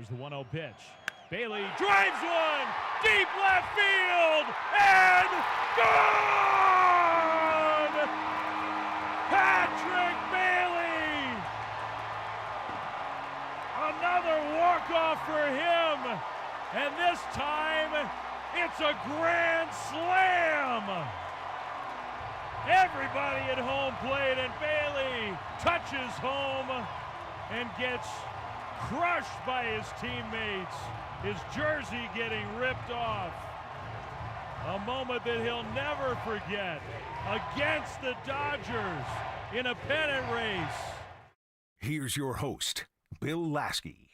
Here's the 1-0 pitch. Bailey drives one, deep left field, and gone! Patrick Bailey! Another walk-off for him, and this time it's a grand slam! Everybody at home plate, and Bailey touches home and gets crushed by his teammates. His jersey getting ripped off. A moment that he'll never forget against the Dodgers in a pennant race. Here's your host, Bill Laskey.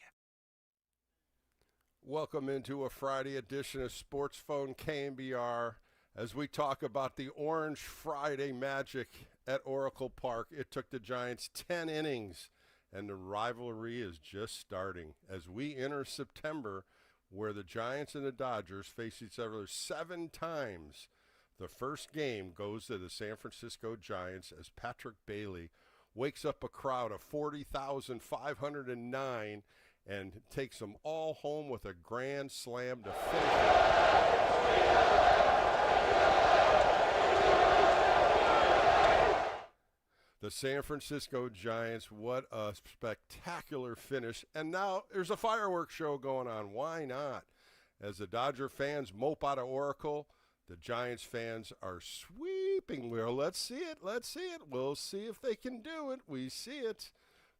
Welcome into a Friday edition of Sportsphone KNBR as we talk about the Orange Friday magic at Oracle Park. It took the Giants 10 innings, and the rivalry is just starting as we enter September, where the Giants and the Dodgers face each other 7 times. The first game goes to the San Francisco Giants as Patrick Bailey wakes up a crowd of 40,509 and takes them all home with a grand slam to finish it. The San Francisco Giants, what a spectacular finish. And now there's a fireworks show going on. Why not? As the Dodger fans mope out of Oracle, the Giants fans are sweeping. Well, let's see it. Let's see it. We'll see if they can do it. We see it.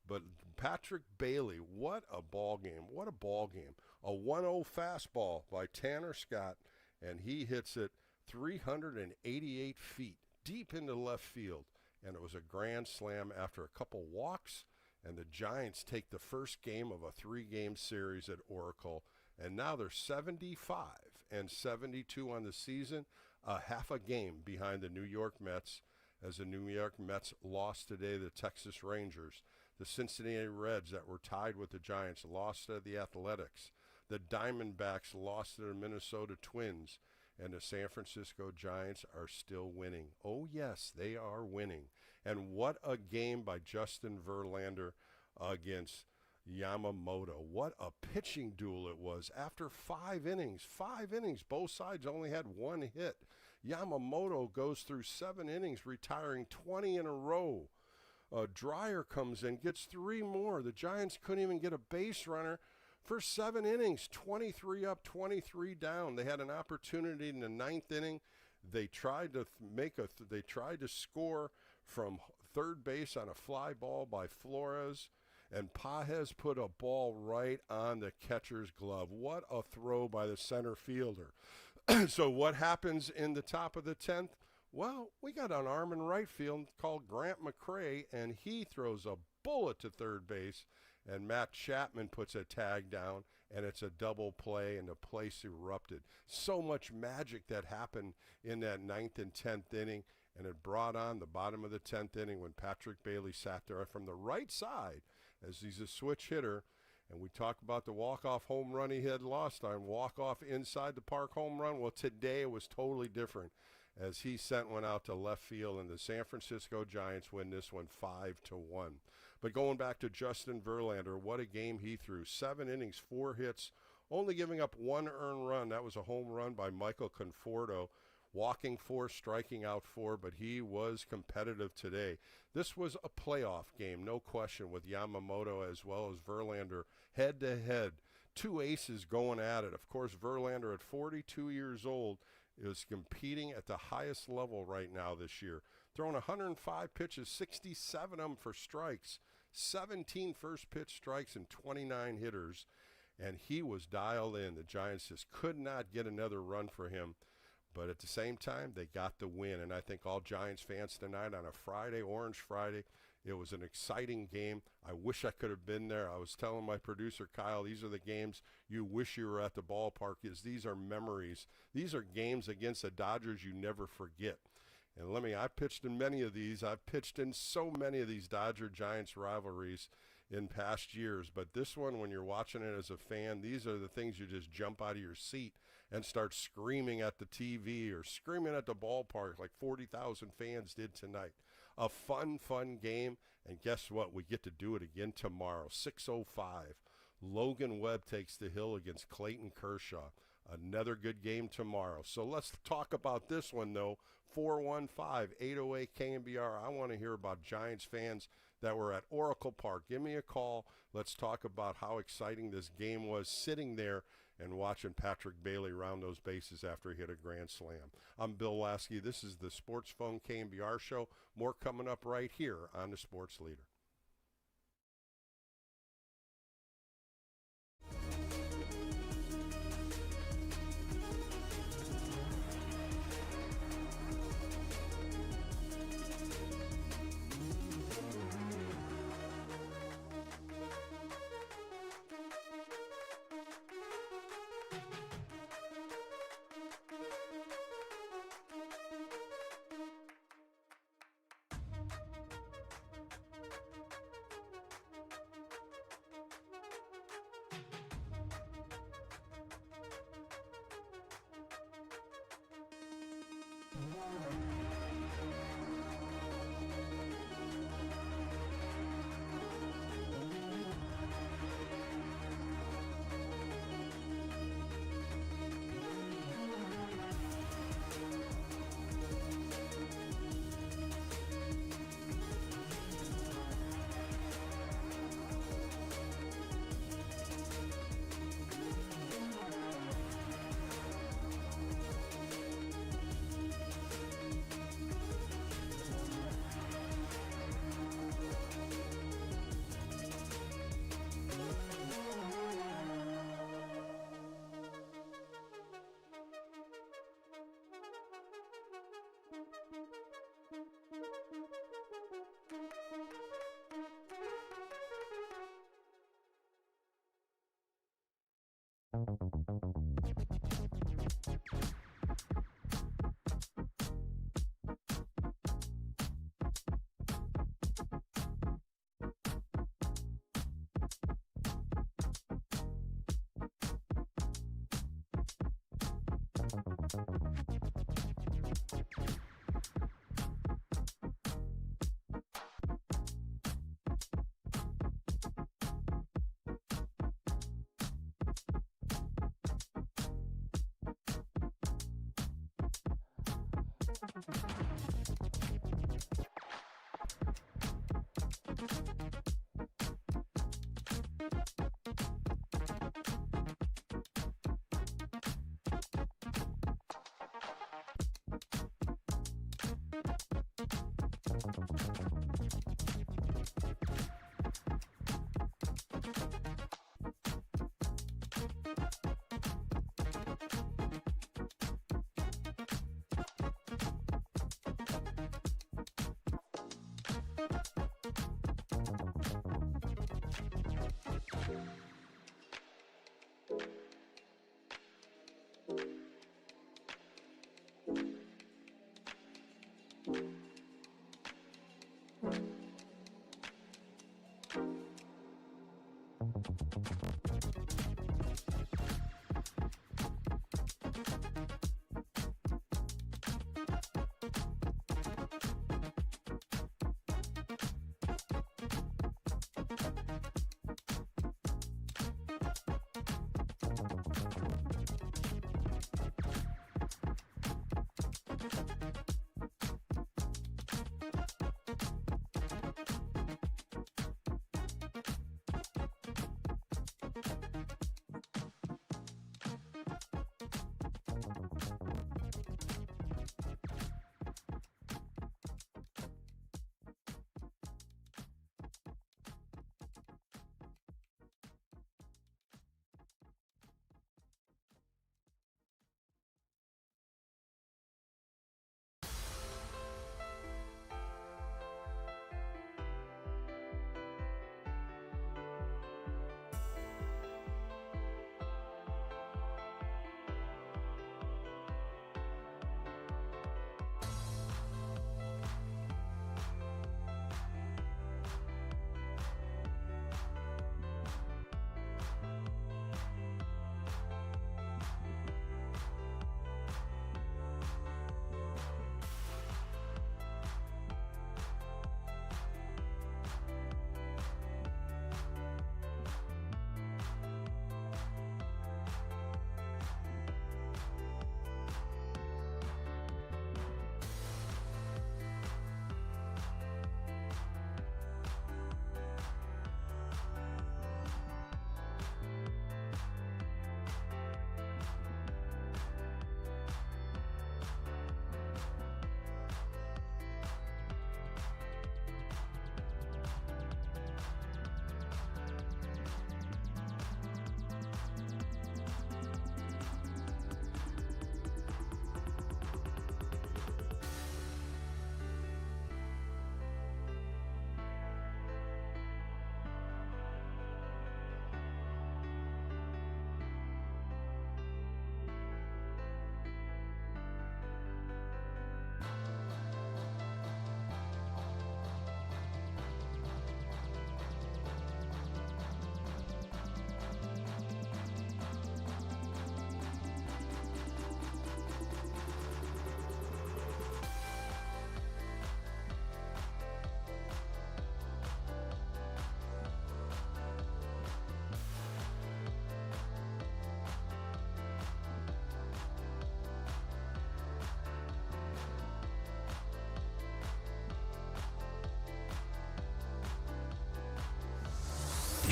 But Patrick Bailey, what a ball game. What a ball game. A 1-0 fastball by Tanner Scott, and he hits it 388 feet deep into left field. And it was a grand slam after a couple walks, and the Giants take the first game of a 3-game series at Oracle, and now they're 75-72 on the season, a half a game behind the New York Mets, as the New York Mets lost today to the Texas Rangers. The Cincinnati Reds, that were tied with the Giants, lost to the Athletics. The Diamondbacks lost to the Minnesota Twins. And the San Francisco Giants are still winning. Oh, yes, they are winning. And what a game by Justin Verlander against Yamamoto. What a pitching duel it was. After 5 innings, both sides only had 1 hit. Yamamoto goes through 7 innings, retiring 20 in a row. Dreyer comes in, gets 3 more. The Giants couldn't even get a base runner. For 7 innings, 23 up, 23 down. They had an opportunity in the 9th inning. They tried to score from third base on a fly ball by Flores, and Pages put a ball right on the catcher's glove. What a throw by the center fielder. So what happens in the top of the 10th? Well, we got an arm in right field called Grant McCray, and he throws a bullet to third base. And Matt Chapman puts a tag down, and it's a double play, and the place erupted. So much magic that happened in that 9th and 10th inning, and it brought on the bottom of the 10th inning when Patrick Bailey sat there from the right side, as he's a switch hitter. And we talk about the walk-off home run he had last time, walk-off inside the park home run. Well, today it was totally different, as he sent one out to left field, and the San Francisco Giants win this one 5-1. But going back to Justin Verlander, what a game he threw. 7 innings, 4 hits, only giving up 1 earned run. That was a home run by Michael Conforto, walking 4, striking out 4, but he was competitive today. This was a playoff game, no question, with Yamamoto as well as Verlander head-to-head. 2 aces going at it. Of course, Verlander at 42 years old is competing at the highest level right now this year. Throwing 105 pitches, 67 of them for strikes, 17 first pitch strikes, and 29 hitters. And he was dialed in. The Giants just could not get another run for him. But at the same time, they got the win. And I think all Giants fans tonight on a Friday, Orange Friday, it was an exciting game. I wish I could have been there. I was telling my producer, Kyle, these are the games you wish you were at the ballpark, because these are memories. These are games against the Dodgers you never forget. And I pitched in many of these. I've pitched in so many of these Dodger-Giants rivalries in past years. But this one, when you're watching it as a fan, these are the things you just jump out of your seat and start screaming at the TV or screaming at the ballpark like 40,000 fans did tonight. A fun game. And guess what? We get to do it again tomorrow, 6:05. Logan Webb takes the hill against Clayton Kershaw. Another good game tomorrow. So let's talk about this one, though. 415-808 KNBR. I want to hear about Giants fans that were at Oracle Park. Give me a call. Let's talk about how exciting this game was sitting there and watching Patrick Bailey round those bases after he hit a grand slam. I'm Bill Laskey. This is the Sportsphone KNBR show. More coming up right here on the Sports Leader.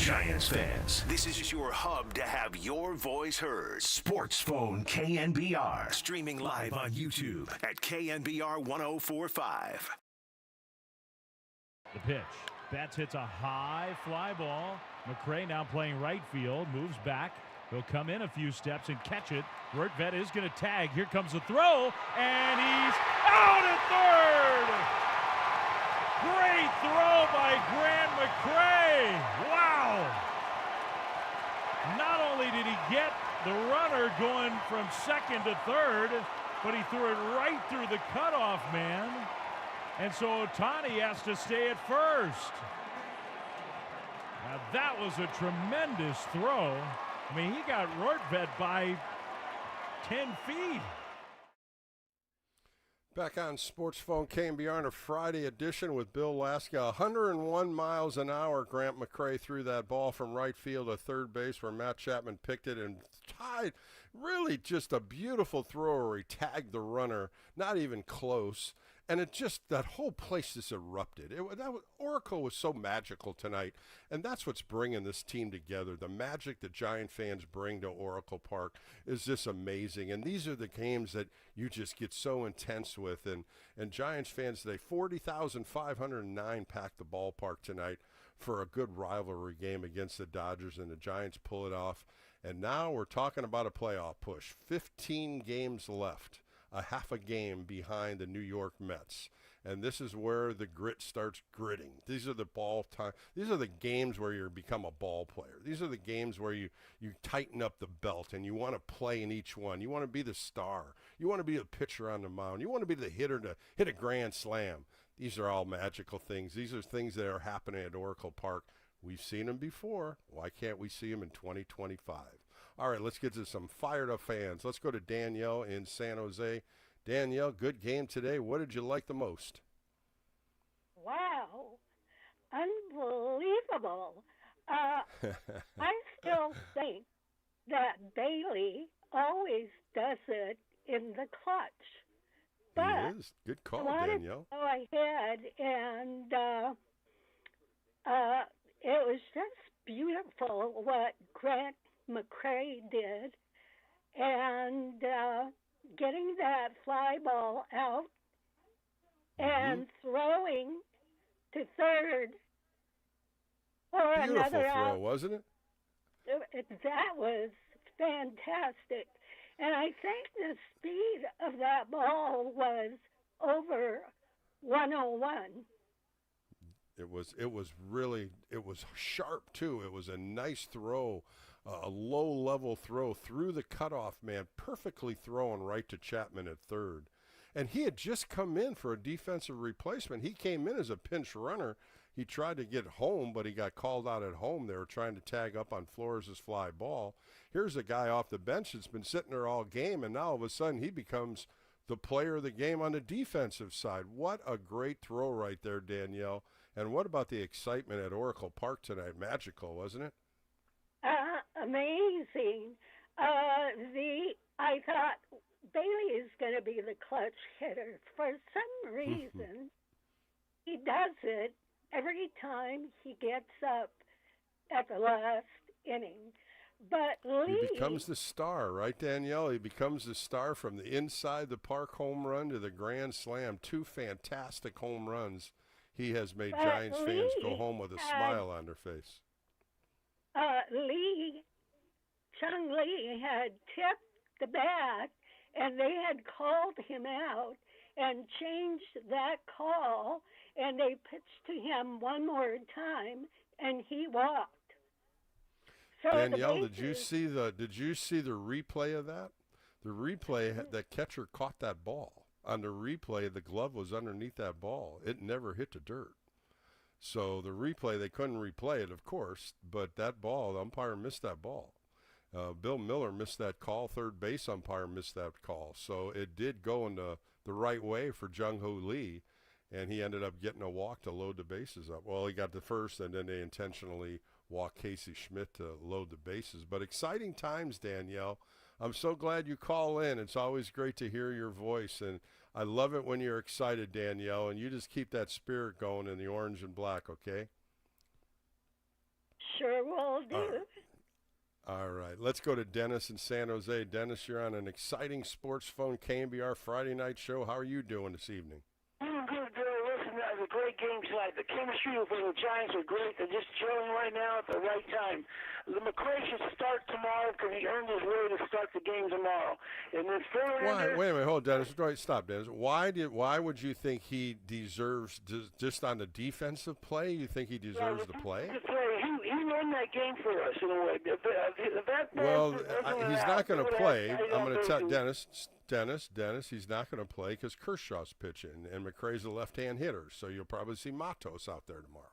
Giants fans, this is your hub to have your voice heard. Sportsphone KNBR. Streaming live on YouTube at KNBR 1045. The pitch. Betts hits a high fly ball. McCray now playing right field, moves back. He'll come in a few steps and catch it. Rortvedt is going to tag. Here comes the throw, and he's out at third. Great throw by Grant McCray. Wow. Not only did he get the runner going from second to third, but he threw it right through the cutoff man. And so Ohtani has to stay at first. Now that was a tremendous throw. I mean, he got Rortvedt by 10 feet. Back on Sportsphone KNBR on a Friday edition with Bill Laskey. 101 miles an hour, Grant McCray threw that ball from right field to third base where Matt Chapman picked it and tied. Really just a beautiful throw where he tagged the runner, not even close. And it just, that whole place just erupted. Oracle was so magical tonight, and that's what's bringing this team together. The magic that Giant fans bring to Oracle Park is just amazing. And these are the games that you just get so intense with. And Giants fans today, 40,509 packed the ballpark tonight for a good rivalry game against the Dodgers, and the Giants pull it off. And now we're talking about a playoff push. 15 games left. A half a game behind the New York Mets. And this is where the grit starts gritting. These are the These are the games where you become a ball player. These are the games where you tighten up the belt and you want to play in each one. You want to be the star. You want to be the pitcher on the mound. You want to be the hitter to hit a grand slam. These are all magical things. These are things that are happening at Oracle Park. We've seen them before. Why can't we see them in 2025? All right, let's get to some fired up fans. Let's go to Danielle in San Jose. Danielle, good game today. What did you like the most? Wow, unbelievable. I still think that Bailey always does it in the clutch. But he is. Good call, I Danielle. Go ahead, and it was just beautiful what Grant McCray did, and getting that fly ball out and throwing to third for Beautiful another throw, out. wasn't it? That was fantastic. And I think the speed of that ball was over 101. It was sharp too. It was a nice throw, a low-level throw through the cutoff man, perfectly thrown right to Chapman at third. And he had just come in for a defensive replacement. He came in as a pinch runner. He tried to get home, but he got called out at home. They were trying to tag up on Flores' fly ball. Here's a guy off the bench that's been sitting there all game, and now all of a sudden he becomes the player of the game on the defensive side. What a great throw right there, Danielle. And what about the excitement at Oracle Park tonight? Magical, wasn't it? Amazing. I thought Bailey is going to be the clutch hitter. For some reason, he does it every time he gets up at the last inning. But Lee... He becomes the star, right, Danielle? He becomes the star from the inside the park home run to the grand slam. 2 fantastic home runs. He has made Giants fans go home with a smile on their face. Chung Lee had tipped the bat, and they had called him out and changed that call, and they pitched to him one more time, and he walked. So Danielle, did you see the replay of that? The replay, that catcher caught that ball. On the replay, the glove was underneath that ball. It never hit the dirt. So the replay, they couldn't replay it, of course, but that ball, the umpire missed that ball. Bill Miller missed that call. Third base umpire missed that call. So it did go in the right way for Jung-Hoo Lee, and he ended up getting a walk to load the bases up. Well, he got the first, and then they intentionally walked Casey Schmidt to load the bases. But exciting times, Danielle. I'm so glad you call in. It's always great to hear your voice, and I love it when you're excited, Danielle, and you just keep that spirit going in the orange and black, okay? Sure will do. All right. Let's go to Dennis in San Jose. Dennis, you're on an exciting Sports Phone KNBR Friday night show. How are you doing this evening? Doing good, Bill. Listen, that was a great game tonight. The chemistry for the Giants are great. They're just gelling right now at the right time. The McCray should start tomorrow because he earned his way to start the game tomorrow. And then Why? Wait a minute. Hold on, Dennis. Right, stop, Dennis. Why would you think he deserves, just on the defensive play, you think he deserves to play? He won that game for us in a way. He's not going to play. I'm going to tell Dennis, he's not going to play because Kershaw's pitching, and McCray's a left-hand hitter, so you'll probably see Matos out there tomorrow.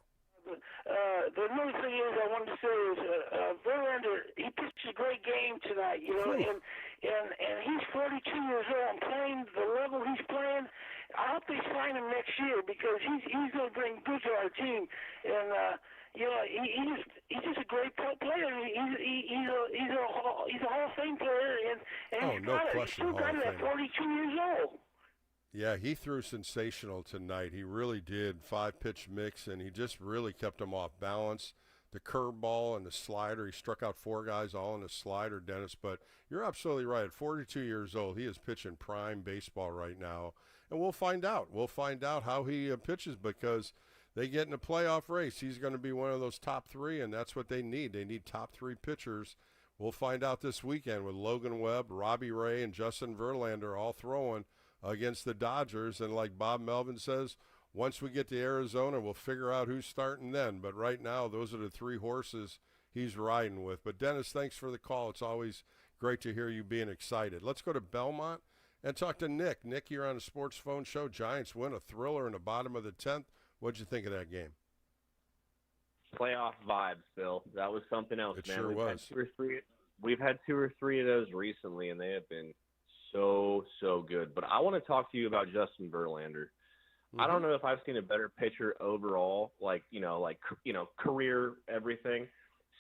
The another thing is I wanted to say is Verlander, he pitched a great game tonight, you know, and he's 42 years old and playing the level he's playing. I hope they sign him next year because he's going to bring good to our team. And you know, he's just a great player. He's a Hall of Fame player, and he's still got it at 42 years old. Yeah, he threw sensational tonight. He really did. 5-pitch mix, and he just really kept them off balance. The curveball and the slider, he struck out 4 guys all in the slider, Dennis. But you're absolutely right. At 42 years old, he is pitching prime baseball right now. And we'll find out. We'll find out how he pitches because they get in a playoff race. He's going to be one of those top 3, and that's what they need. They need top 3 pitchers. We'll find out this weekend with Logan Webb, Robbie Ray, and Justin Verlander all throwing against the Dodgers. And like Bob Melvin says, once we get to Arizona, we'll figure out who's starting then. But right now, those are the 3 horses he's riding with. But, Dennis, thanks for the call. It's always great to hear you being excited. Let's go to Belmont and talk to Nick. Nick, you're on a Sports Phone show. Giants win a thriller in the bottom of the 10th. What'd you think of that game? Playoff vibes, Bill. That was something else, it man. Sure was. We've had 2 or 3 of those recently, and they have been so good. But I want to talk to you about Justin Verlander. I don't know if I've seen a better pitcher overall, career everything,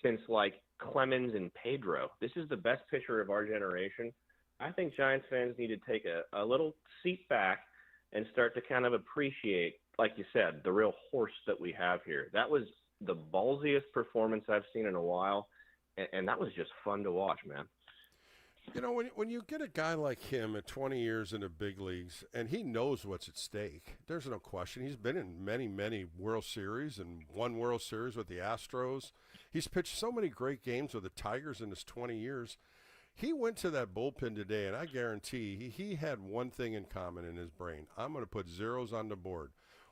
since like Clemens and Pedro. This is the best pitcher of our generation. I think Giants fans need to take a little seat back and start to kind of appreciate, like you said, the real horse that we have here. That was the ballsiest performance I've seen in a while, and that was just fun to watch, man. You know, when you get a guy like him at 20 years in the big leagues, and he knows what's at stake, there's no question. He's been in many World Series and won World Series with the Astros. He's pitched so many great games with the Tigers in his 20 years. He went to that bullpen today, and I guarantee he had one thing in common in his brain. I'm going to put zeros on the board.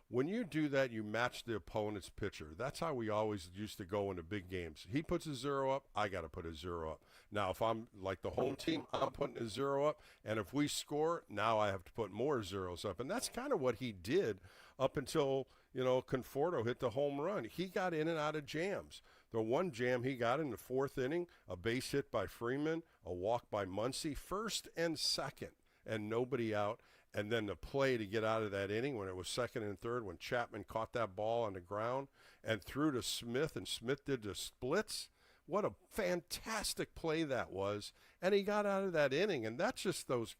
When you do that, you match the opponent's pitcher. That's how we always used to go into big games. He puts a 0 up, I got to put a 0 up. Now, if I'm like the home team, I'm putting a 0 up. And if we score, now I have to put more zeros up. And that's kind of what he did up until, Conforto hit the home run. He got in and out of jams. The one jam he got in the 4th inning, a base hit by Freeman, a walk by Muncy, 1st and 2nd, and nobody out. And then the play to get out of that inning when it was 2nd and 3rd, when Chapman caught that ball on the ground and threw to Smith, and Smith did the splits. What a fantastic play that was. And he got out of that inning. And that's just those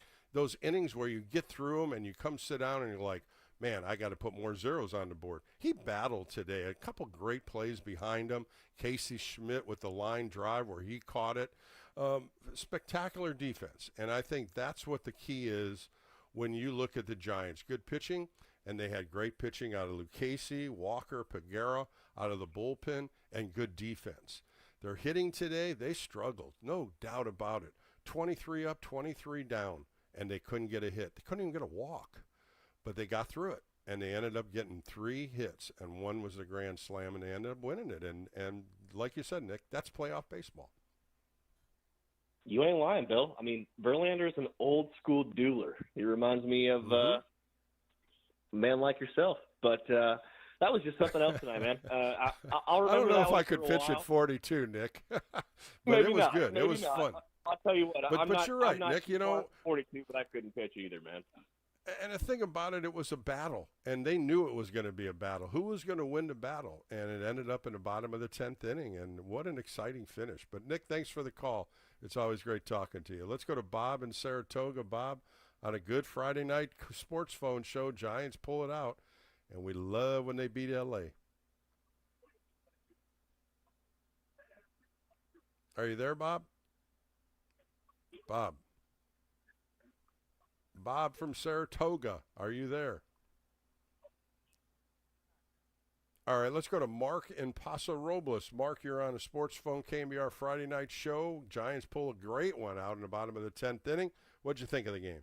innings where you get through them and you come sit down and you're like, man, I got to put more zeros on the board. He battled today. A couple great plays behind him. Casey Schmidt with the line drive where he caught it. Spectacular defense. And I think that's what the key is when you look at the Giants. Good pitching, and they had great pitching out of Lucchesi, Walker, Peguera, out of the bullpen, and good defense. Their hitting today, they struggled, no doubt about it. 23 up, 23 down, and they couldn't get a hit. They couldn't even get a walk, but they got through it, and they ended up getting 3 hits, and one was a grand slam, and they ended up winning it. And like you said, Nick, that's playoff baseball. You ain't lying, Bill. I mean, Verlander's an old-school dueler. He reminds me of a man like yourself. But that was just something else tonight, man. I'll remember. I don't know that if I could pitch at 42, Nick. But maybe it was not, good. It was fun. I'll tell you what. But you're right, Nick. 42, but I couldn't pitch either, man. And the thing about it, it was a battle, and they knew it was going to be a battle. Who was going to win the battle? And it ended up in the bottom of the 10th inning, and what an exciting finish. But, Nick, thanks for the call. It's always great talking to you. Let's go to Bob in Saratoga. Bob, on a good Friday night sports phone show, Giants pull it out, and we love when they beat L.A. Are you there, Bob? Bob. Bob from Saratoga. Are you there? All right, let's go to Mark in Paso Robles. Mark, you're on a Sportsphone KNBR Friday night show. Giants pull a great one out in the bottom of the 10th inning. What'd you think of the game?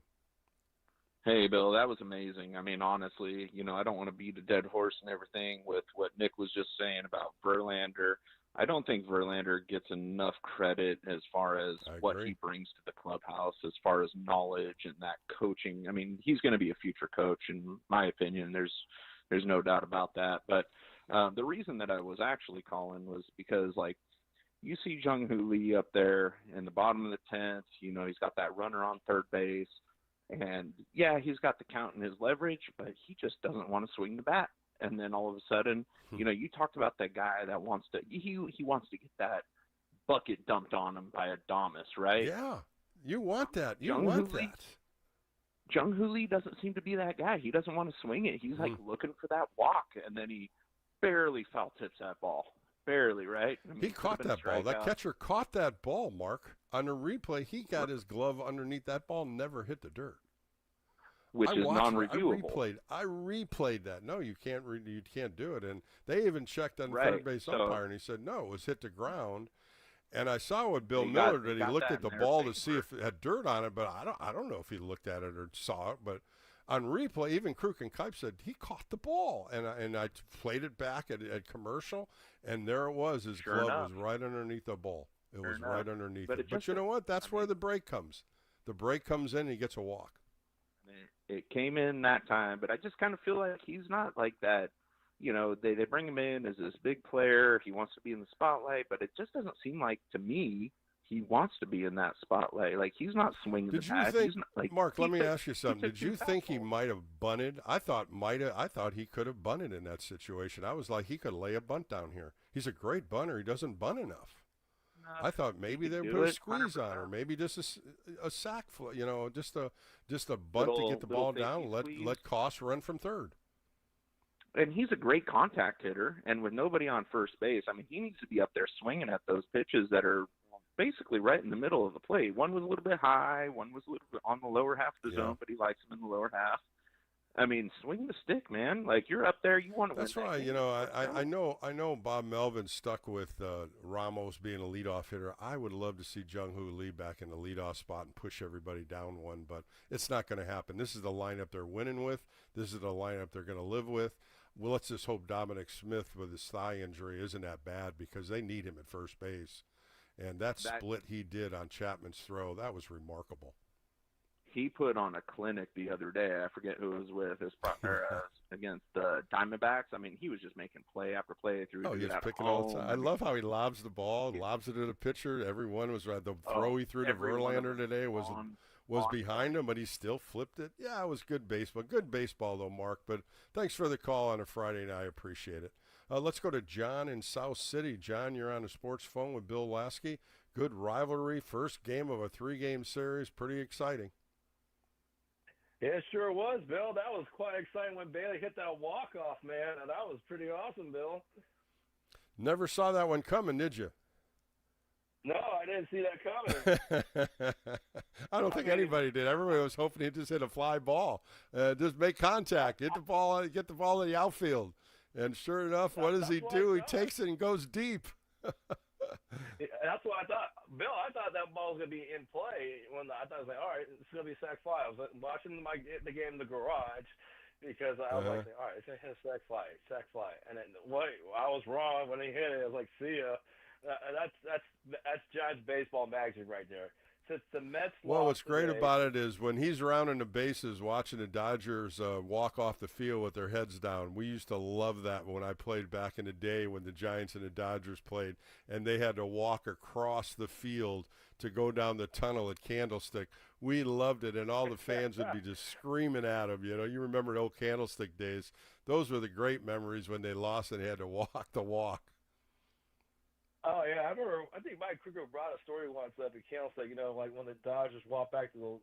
Hey, Bill, that was amazing. I mean, honestly, I don't want to beat a dead horse and everything with what Nick was just saying about Verlander. I don't think Verlander gets enough credit as far as what he brings to the clubhouse, as far as knowledge and that coaching. I mean, he's going to be a future coach, in my opinion. There's no doubt about that. But the reason that I was actually calling was because, like, you see Jung-Hoo Lee up there in the bottom of the 10th. He's got that runner on third base. And, yeah, he's got the count and his leverage, but he just doesn't want to swing the bat. And then all of a sudden, you talked about that guy that wants to he wants to get that bucket dumped on him by Adames, right? Yeah, you want that. You want that. Jung-Hoo Lee doesn't seem to be that guy. He doesn't want to swing it. He's like looking for that walk, and then he barely foul tips that ball. Barely, right? I mean, he caught that ball. That catcher caught that ball, Mark. On a replay, he got his glove underneath that ball, never hit the dirt. Which is non-reviewable. I replayed that. No, you can't do it. And they even checked on the third base umpire, and he said, no, it was hit the ground. And I saw what Bill Miller did. He looked at the ball to see if it had dirt on it, but I don't know if he looked at it or saw it. But on replay, even Kruk and Kipe said he caught the ball. And I played it back at commercial, and there it was. His glove was right underneath the ball. It was right underneath it. But you know what? That's where the break comes. The break comes in, and he gets a walk. It came in that time, but I just kind of feel like he's not like that. They bring him in as this big player. He wants to be in the spotlight, but it just doesn't seem like, to me, he wants to be in that spotlight. Like, he's not swinging the bat. Did you think, Mark, let me ask you something. Did you think he might have bunted? I thought he could have bunted in that situation. I was like, he could lay a bunt down here. He's a great bunter. He doesn't bunt enough. I thought maybe they would put a squeeze 100%. On, or maybe just a sack, just a bunt to get the ball down. Let Koss run from third. And he's a great contact hitter, and with nobody on first base, I mean, he needs to be up there swinging at those pitches that are basically right in the middle of the plate. One was a little bit high, one was a little bit on the lower half of the zone, but he likes them in the lower half. I mean, swing the stick, man. Like, you're up there, you want to win. That's right. I know Bob Melvin stuck with Ramos being a leadoff hitter. I would love to see Jung-Hoo Lee back in the leadoff spot and push everybody down one, but it's not going to happen. This is the lineup they're winning with. This is the lineup they're going to live with. Well, let's just hope Dominic Smith with his thigh injury isn't that bad, because they need him at first base. And that split he did on Chapman's throw, that was remarkable. He put on a clinic the other day. I forget who it was with, his partner against the Diamondbacks. I mean, he was just making play after play through. Oh, he was picking all the time. I love how he lobs the ball, lobs it to the pitcher. Everyone was right. The throw he threw to Verlander today was behind him, but he still flipped it. Yeah, it was good baseball. Good baseball, though, Mark. But thanks for the call on a Friday night. I appreciate it. Let's go to John in South City. John, you're on the Sports Phone with Bill Laskey. Good rivalry. First game of a 3-game series. Pretty exciting. Yeah, it sure was, Bill. That was quite exciting when Bailey hit that walk-off, man. That was pretty awesome, Bill. Never saw that one coming, did you? No, I didn't see that coming. I don't think anybody did. Everybody was hoping he'd just hit a fly ball. Just make contact. Get the ball in the outfield. And sure enough, what does he do? He takes it and goes deep. That's what I thought. Bill, I thought that ball was going to be in play. I thought, all right, it's going to be a sac fly. I was watching the game in the garage because I was like, all right, it's going to hit a sac fly. And then I was wrong when he hit it. I was like, see ya. That's Giants baseball magic right there. Since the Mets what's great about it is when he's rounding the bases watching the Dodgers walk off the field with their heads down. We used to love that when I played back in the day when the Giants and the Dodgers played, and they had to walk across the field to go down the tunnel at Candlestick. We loved it, and all the fans would be just screaming at them. You remember the old Candlestick days. Those were the great memories when they lost and they had to walk the walk. Oh yeah, I remember. I think Mike Krieger brought a story once up at Candlestick. Like when the Dodgers walked back to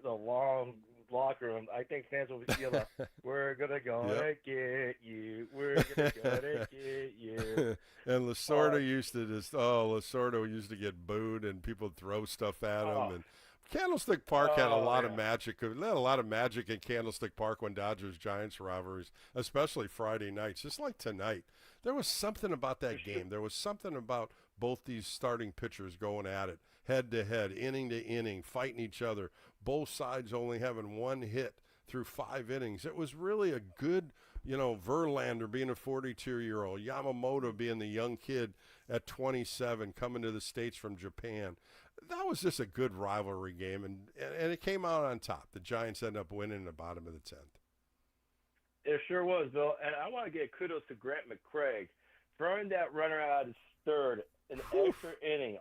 the long locker room, I think fans will be yelling, "We're gonna get you. We're gonna get you." And Lasorda used to get booed, and people would throw stuff at him. And Candlestick Park had a lot of magic. They had a lot of magic in Candlestick Park when Dodgers-Giants rivalries, especially Friday nights. Just like tonight, there was something about that game. There was something about both these starting pitchers going at it, head-to-head, inning to inning, fighting each other, both sides only having one hit through 5 innings. It was really a good, Verlander being a 42-year-old, Yamamoto being the young kid at 27 coming to the States from Japan. That was just a good rivalry game, and it came out on top. The Giants ended up winning in the bottom of the 10th. It sure was, Bill. And I want to give kudos to Grant McCraig. Throwing that runner out of third in extra inning.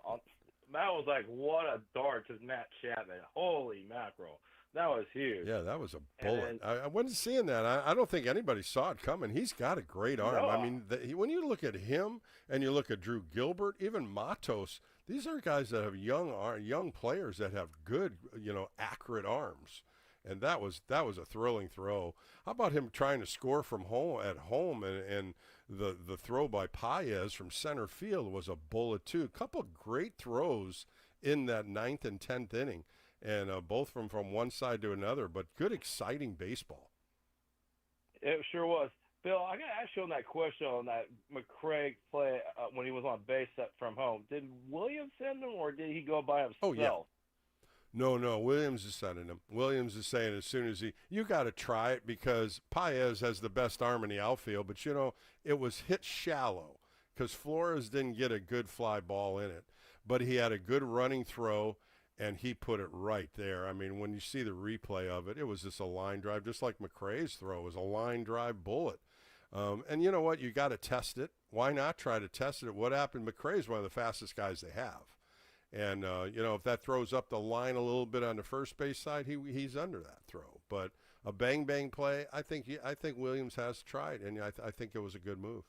That was like, what a dart to Matt Chapman. Holy mackerel. That was huge. Yeah, that was a bullet. I wasn't seeing that. I don't think anybody saw it coming. He's got a great arm. No. I mean, when you look at him and you look at Drew Gilbert, even Matos, these are guys that have young players that have good, accurate arms. And that was a thrilling throw. How about him trying to score from home and the throw by Paez from center field was a bullet too. A couple of great throws in that 9th and 10th inning, and both from one side to another. But good, exciting baseball. It sure was. Bill, I got to ask you on that question on that McCraig play when he was on base from home. Did Williams send him, or did he go by himself? Oh, yeah. No, Williams is sending him. Williams is saying as soon as you got to try it because Paez has the best arm in the outfield, but, it was hit shallow because Flores didn't get a good fly ball in it, but he had a good running throw, and he put it right there. I mean, when you see the replay of it, it was just a line drive, just like McCray's throw was a line drive bullet. And you know what? You got to test it. Why not try to test it? What happened? McCray's one of the fastest guys they have. And, if that throws up the line a little bit on the first base side, he's under that throw. But a bang-bang play, I think Williams has tried, and I think it was a good move.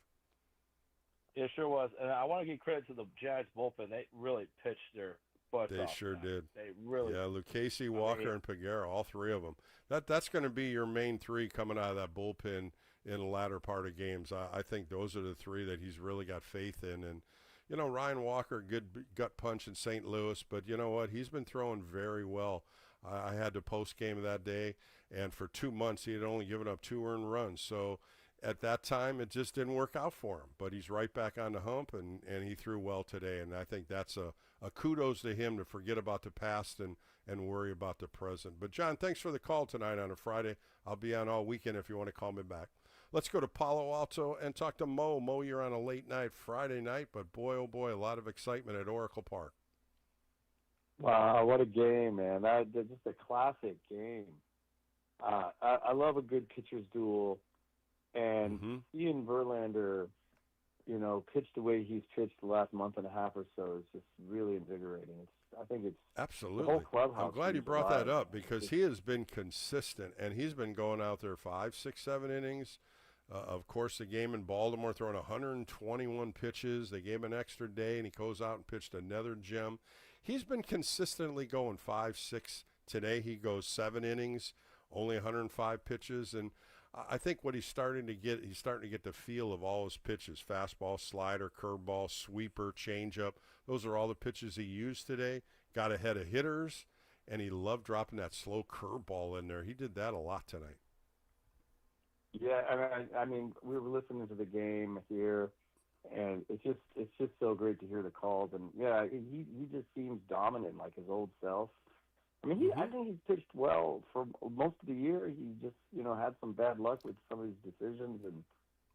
It sure was. And I want to give credit to the Giants bullpen. They really pitched their butts off. They sure did. They really did. Yeah, Lucchesi, Walker, and Peguero, all three of them. That's going to be your main three coming out of that bullpen in the latter part of games. I think those are the three that he's really got faith in. And, Ryan Walker, good gut punch in St. Louis, but you know what? He's been throwing very well. I had the post-game that day, and for 2 months he had only given up 2 earned runs. So at that time, it just didn't work out for him. But he's right back on the hump, and he threw well today. And I think that's a kudos to him to forget about the past and worry about the present. But, John, thanks for the call tonight on a Friday. I'll be on all weekend if you want to call me back. Let's go to Palo Alto and talk to Mo. Mo, you're on a late night Friday night, but boy, oh boy, a lot of excitement at Oracle Park. Wow, what a game, man. That's just a classic game. I love a good pitcher's duel. And Ian Verlander, pitched the way he's pitched the last month and a half or so is just really invigorating. I think it's absolutely. The whole clubhouse. I'm glad you brought that up because he has been consistent, and he's been going out there 5, 6, 7 innings. Of course, the game in Baltimore, throwing 121 pitches. They gave him an extra day, and he goes out and pitched another gem. He's been consistently going 5, 6. Today he goes 7 innings, only 105 pitches, and I think what he's starting to get the feel of all his pitches: fastball, slider, curveball, sweeper, changeup. Those are all the pitches he used today. Got ahead of hitters, and he loved dropping that slow curveball in there. He did that a lot tonight. Yeah, I mean, we were listening to the game here, and it's just so great to hear the calls. And yeah, he just seems dominant, like his old self. I mean, I think he's pitched well for most of the year. He just, had some bad luck with some of his decisions. And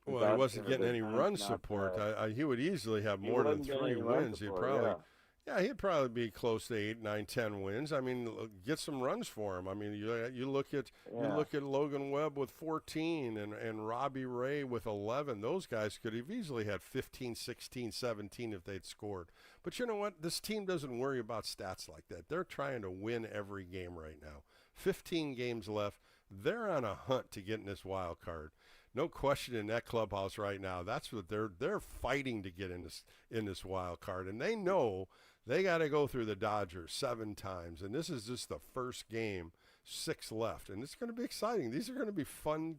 well, he wasn't getting any run support. He would easily have more than 3 wins. He'd probably be close to 8, 9, 10 wins. I mean, get some runs for him. I mean, you look at Logan Webb with 14 and Robbie Ray with 11. Those guys could have easily had 15, 16, 17 if they'd scored. But you know what? This team doesn't worry about stats like that. They're trying to win every game right now. 15 games left. they're on a hunt to get in this wild card. No question in that clubhouse right now. That's what they're fighting to get in this wild card, and they know they got to go through the Dodgers 7 times, and this is just the first game, 6 left, and it's going to be exciting. These are going to be fun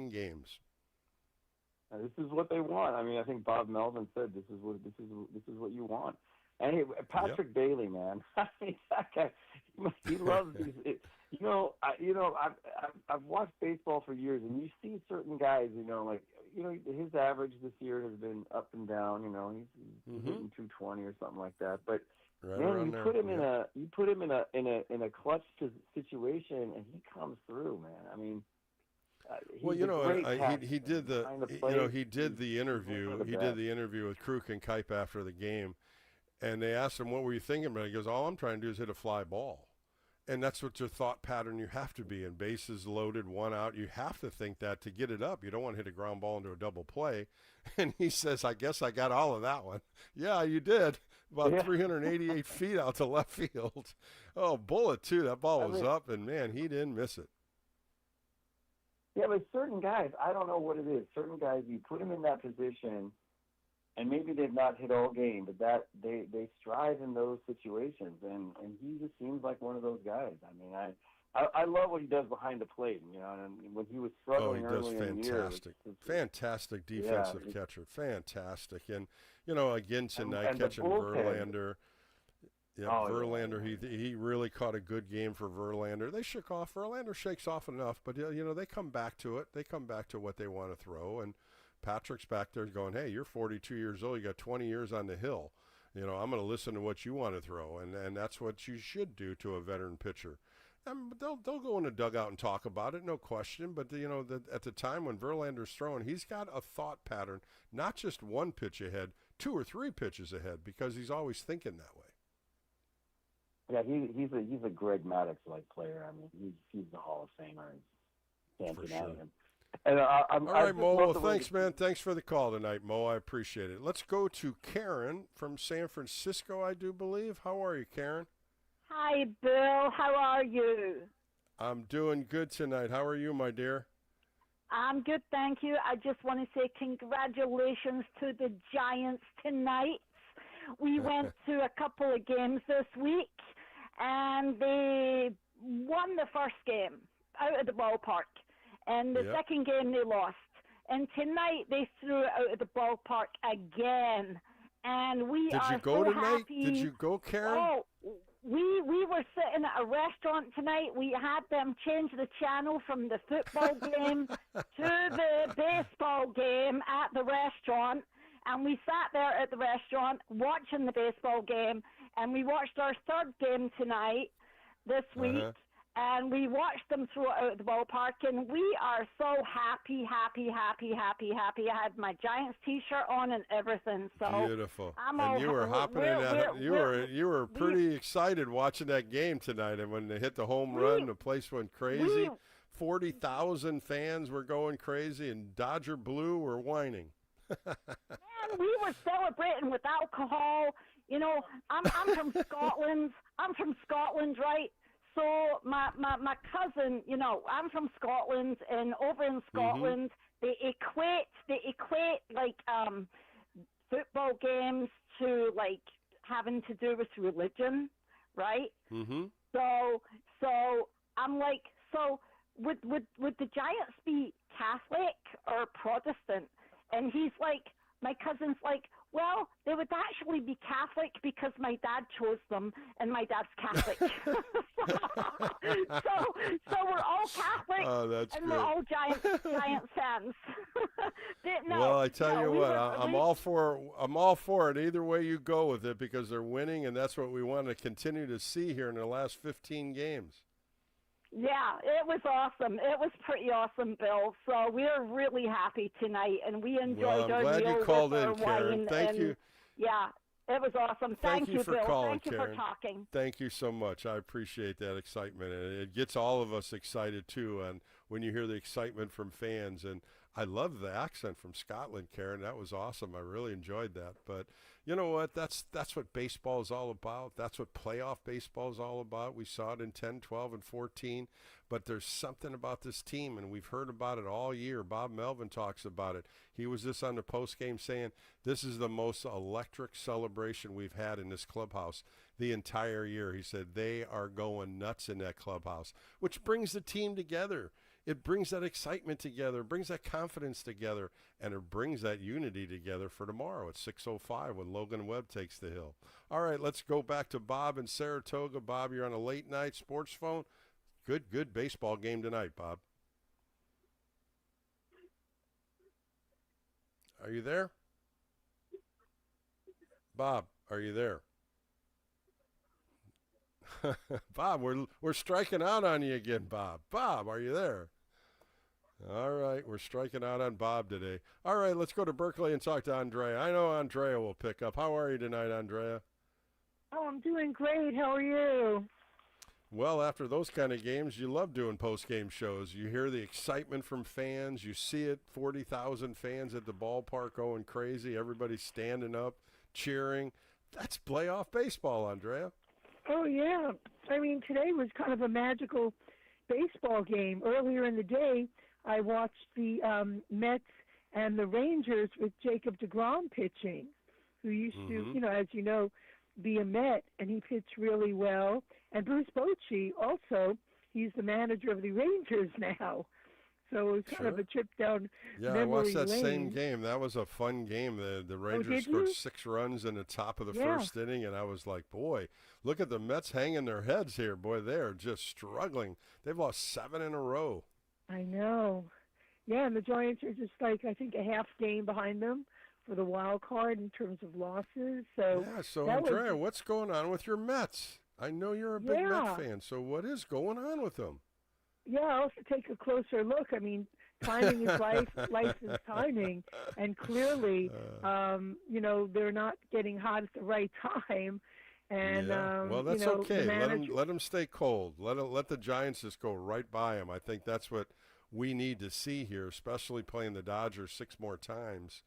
games. This is what they want. I mean, I think Bob Melvin said this is what you want. And Patrick Bailey, man, I mean, that guy, he loves these. I've watched baseball for years, and you see certain guys, his average this year has been up and down. He's hitting 220 or something like that. But man, you put him in a clutch situation, and he comes through, man. I mean. He did the interview. He did the interview with Kruk and Kipe after the game, and they asked him, "What were you thinking about?" He goes, "All I'm trying to do is hit a fly ball." And that's what your thought pattern you have to be in. Bases loaded, 1 out. You have to think that to get it up. You don't want to hit a ground ball into a double play. And he says, I guess I got all of that one. Yeah, you did. About 388 feet out to left field. Oh, bullet, too. That ball was up, and, man, he didn't miss it. Yeah, but certain guys, I don't know what it is. Certain guys, you put them in that position, and maybe they've not hit all game, but that they strive in those situations, and he just seems like one of those guys. I mean, I love what he does behind the plate, and when he was struggling early in the year. Fantastic defensive catcher, fantastic. And, again tonight, catching Verlander. Yeah, Verlander, he really caught a good game for Verlander. They shook off. Verlander shakes off enough, but, they come back to it. They come back to what they want to throw, and Patrick's back there going, hey, you're 42 years old. You got 20 years on the hill. I'm going to listen to what you want to throw, and that's what you should do to a veteran pitcher. They'll go in the dugout and talk about it, no question. But, at the time when Verlander's throwing, he's got a thought pattern, not just 1 pitch ahead, 2 or 3 pitches ahead, because he's always thinking that way. Yeah, he's a Greg Maddux-like player. I mean, he's the Hall of Famer. Can't deny him. And all right, Mo. Well, thanks, man. Thanks for the call tonight, Mo. I appreciate it. Let's go to Karen from San Francisco, I do believe. How are you, Karen? Hi, Bill. How are you? I'm doing good tonight. How are you, my dear? I'm good, thank you. I just want to say congratulations to the Giants tonight. We went to a couple of games this week, and they won the first game out of the ballpark. And the second game they lost. And tonight they threw it out of the ballpark again. And we are so happy. Did you go, Karen? Oh, we were sitting at a restaurant tonight. We had them change the channel from the football game to the baseball game at the restaurant. And we sat there at the restaurant watching the baseball game. And we watched our 3rd game tonight this week. And we watched them throw it out of the ballpark, and we are so happy. I had my Giants T-shirt on and everything. So beautiful. And you were hopping in that. You were pretty excited watching that game tonight, and when they hit the home run, the place went crazy. 40,000 fans were going crazy, and Dodger Blue were whining. Man, we were celebrating with alcohol. I'm from Scotland. I'm from Scotland, right? So my cousin, I'm from Scotland, and over in Scotland, they equate like football games to like having to do with religion, right? Mm-hmm. So I'm like, so would the Giants be Catholic or Protestant? And he's like, my cousin's like, well, they would actually be Catholic because my dad chose them, and my dad's Catholic. so we're all Catholic, and we're all Giant fans. Well, I tell you what, I'm all for it either way you go with it, because they're winning, and that's what we want to continue to see here in the last 15 games. Yeah, it was awesome. It was pretty awesome, Bill. So we're really happy tonight, and we enjoyed our meal. I'm glad you called in, Karen. Thank you. Yeah, it was awesome. Thank you, for Bill. calling, Thank you Karen. for talking. Thank you so much. I appreciate that excitement, and it gets all of us excited too. And when you hear the excitement from fans. And I love the accent from Scotland, Karen. That was awesome. I really enjoyed that. But you know what? That's what baseball is all about. That's what playoff baseball is all about. We saw it in 10, 12, and 14. But there's something about this team, and we've heard about it all year. Bob Melvin talks about it. He was just on the postgame saying, this is the most electric celebration we've had in this clubhouse the entire year. He said they are going nuts in that clubhouse, which brings the team together. It brings that excitement together, brings that confidence together, and it brings that unity together for tomorrow at 6:05 when Logan Webb takes the hill. All right, let's go back to Bob in Saratoga. Bob, you're on a late night sports phone. Good baseball game tonight, Bob. Are you there? Bob, are you there? Bob, we're striking out on you again, Bob. Bob, are you there? All right, we're striking out on Bob today. All right, let's go to Berkeley and talk to Andrea. I know Andrea will pick up. How are you tonight, Andrea? Oh, I'm doing great. How are you? Well, after those kind of games, you love doing post-game shows. You hear the excitement from fans. You see it, 40,000 fans at the ballpark going crazy. Everybody standing up, cheering. That's playoff baseball, Andrea. Oh, yeah. I mean, today was kind of a magical baseball game. Earlier in the day, I watched the Mets and the Rangers with Jacob deGrom pitching, who used to, as you know, be a Met, and he pitched really well. And Bruce Bochy also, he's the manager of the Rangers now. So it was kind of a trip down memory lane. I watched that same game. That was a fun game. The Rangers scored 6 runs in the top of the first inning, and I was like, boy, look at the Mets hanging their heads here. Boy, they're just struggling. They've lost 7 in a row. I know. Yeah, and the Giants are just like, I think, a half game behind them for the wild card in terms of losses. So Andrea, what's going on with your Mets? I know you're a big Met fan, so what is going on with them? Yeah, I'll have to take a closer look. I mean, timing is life. Life is timing. And clearly, they're not getting hot at the right time. And well, that's okay. Let them stay cold. Let the Giants just go right by them. I think that's what we need to see here, especially playing the Dodgers 6 more times.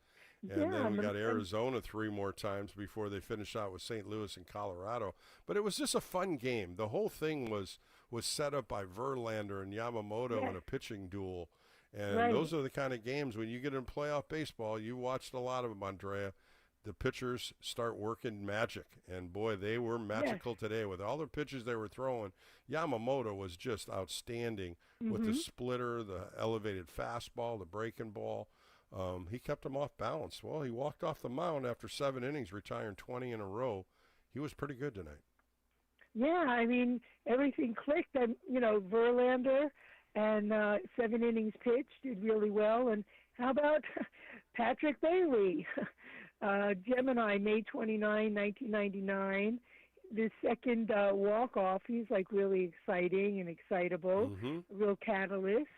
And then we got Arizona 3 more times before they finish out with St. Louis and Colorado. But it was just a fun game. The whole thing was set up by Verlander and Yamamoto in a pitching duel. And those are the kind of games, when you get in playoff baseball, you watched a lot of them, Andrea. The pitchers start working magic. And, boy, they were magical today. With all the pitches they were throwing, Yamamoto was just outstanding with the splitter, the elevated fastball, the breaking ball. He kept them off balance. Well, he walked off the mound after 7 innings, retiring 20 in a row. He was pretty good tonight. Yeah, I mean, everything clicked. And, Verlander and 7 innings pitched did really well. And how about Patrick Bailey? Gemini, May 29, 1999. The second walk-off, he's like really exciting and excitable, a real catalyst.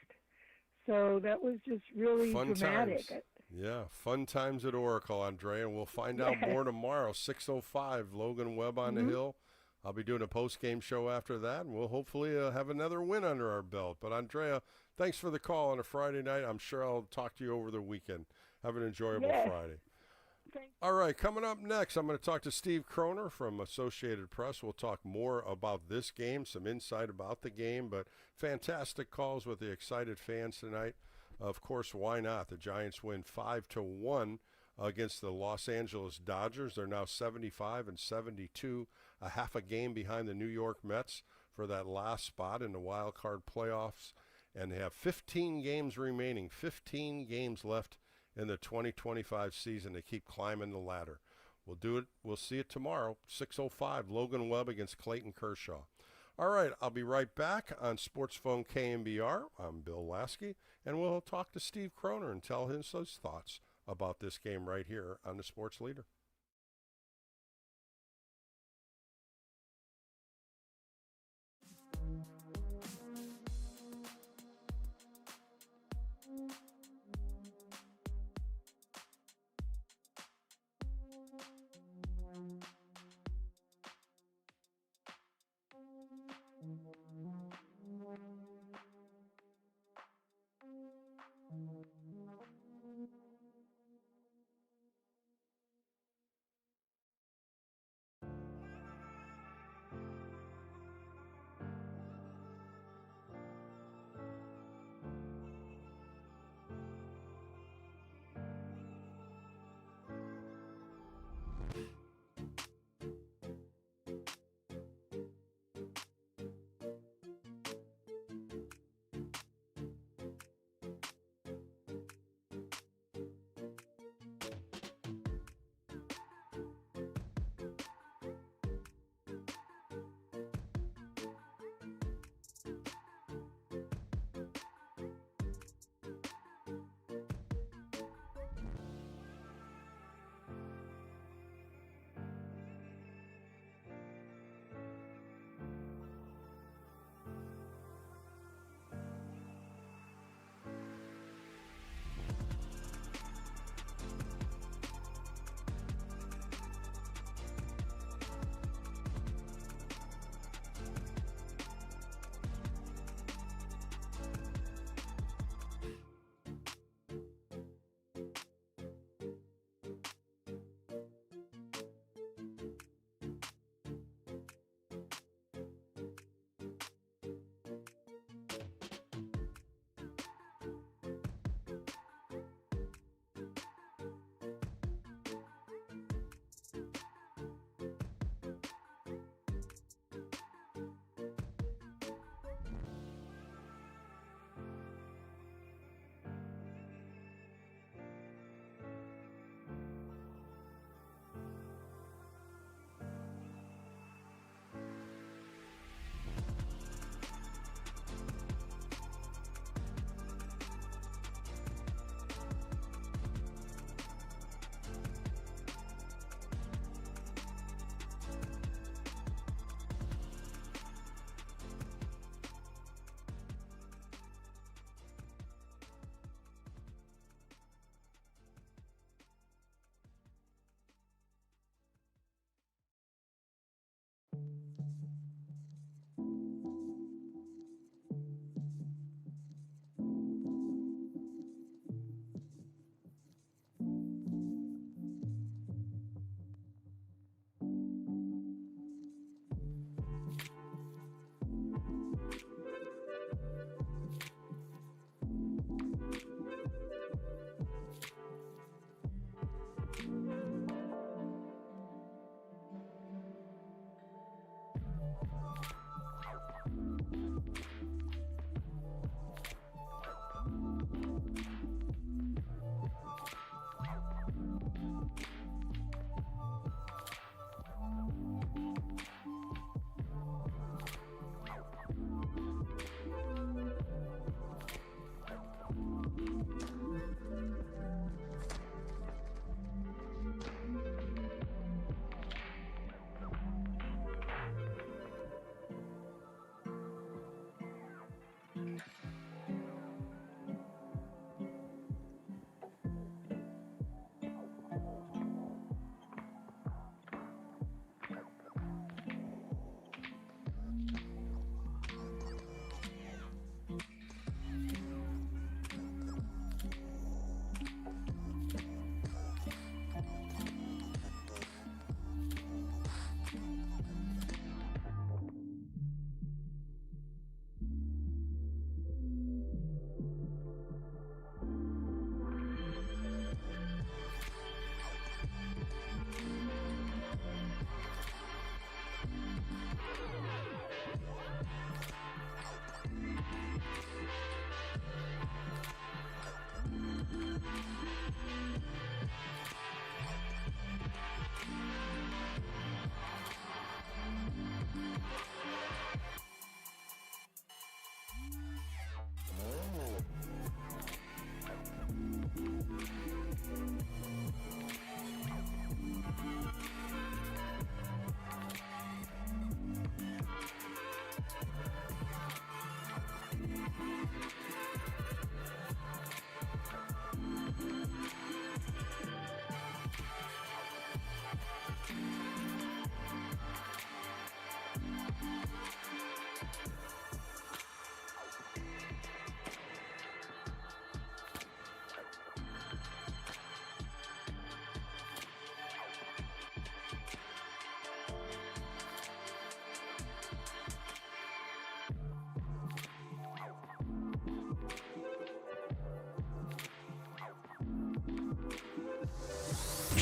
So that was just really fun dramatic. Times. Yeah, fun times at Oracle, Andrea, and we'll find out more tomorrow, 6:05, Logan Webb on the hill. I'll be doing a post-game show after that, and we'll hopefully have another win under our belt. But, Andrea, thanks for the call on a Friday night. I'm sure I'll talk to you over the weekend. Have an enjoyable Friday. All right, coming up next, I'm going to talk to Steve Kroner from Associated Press. We'll talk more about this game, some insight about the game, but fantastic calls with the excited fans tonight. Of course, why not? The Giants win 5-1 against the Los Angeles Dodgers. They're now 75-72, a half a game behind the New York Mets for that last spot in the wild card playoffs, and they have 15 games remaining, 15 games left in the 2025 season to keep climbing the ladder. We'll do it. We'll see it tomorrow, 6:05, Logan Webb against Clayton Kershaw. All right, I'll be right back on Sportsphone KNBR. I'm Bill Laskey, and we'll talk to Steve Kroner and tell him his thoughts about this game right here on the Sports Leader.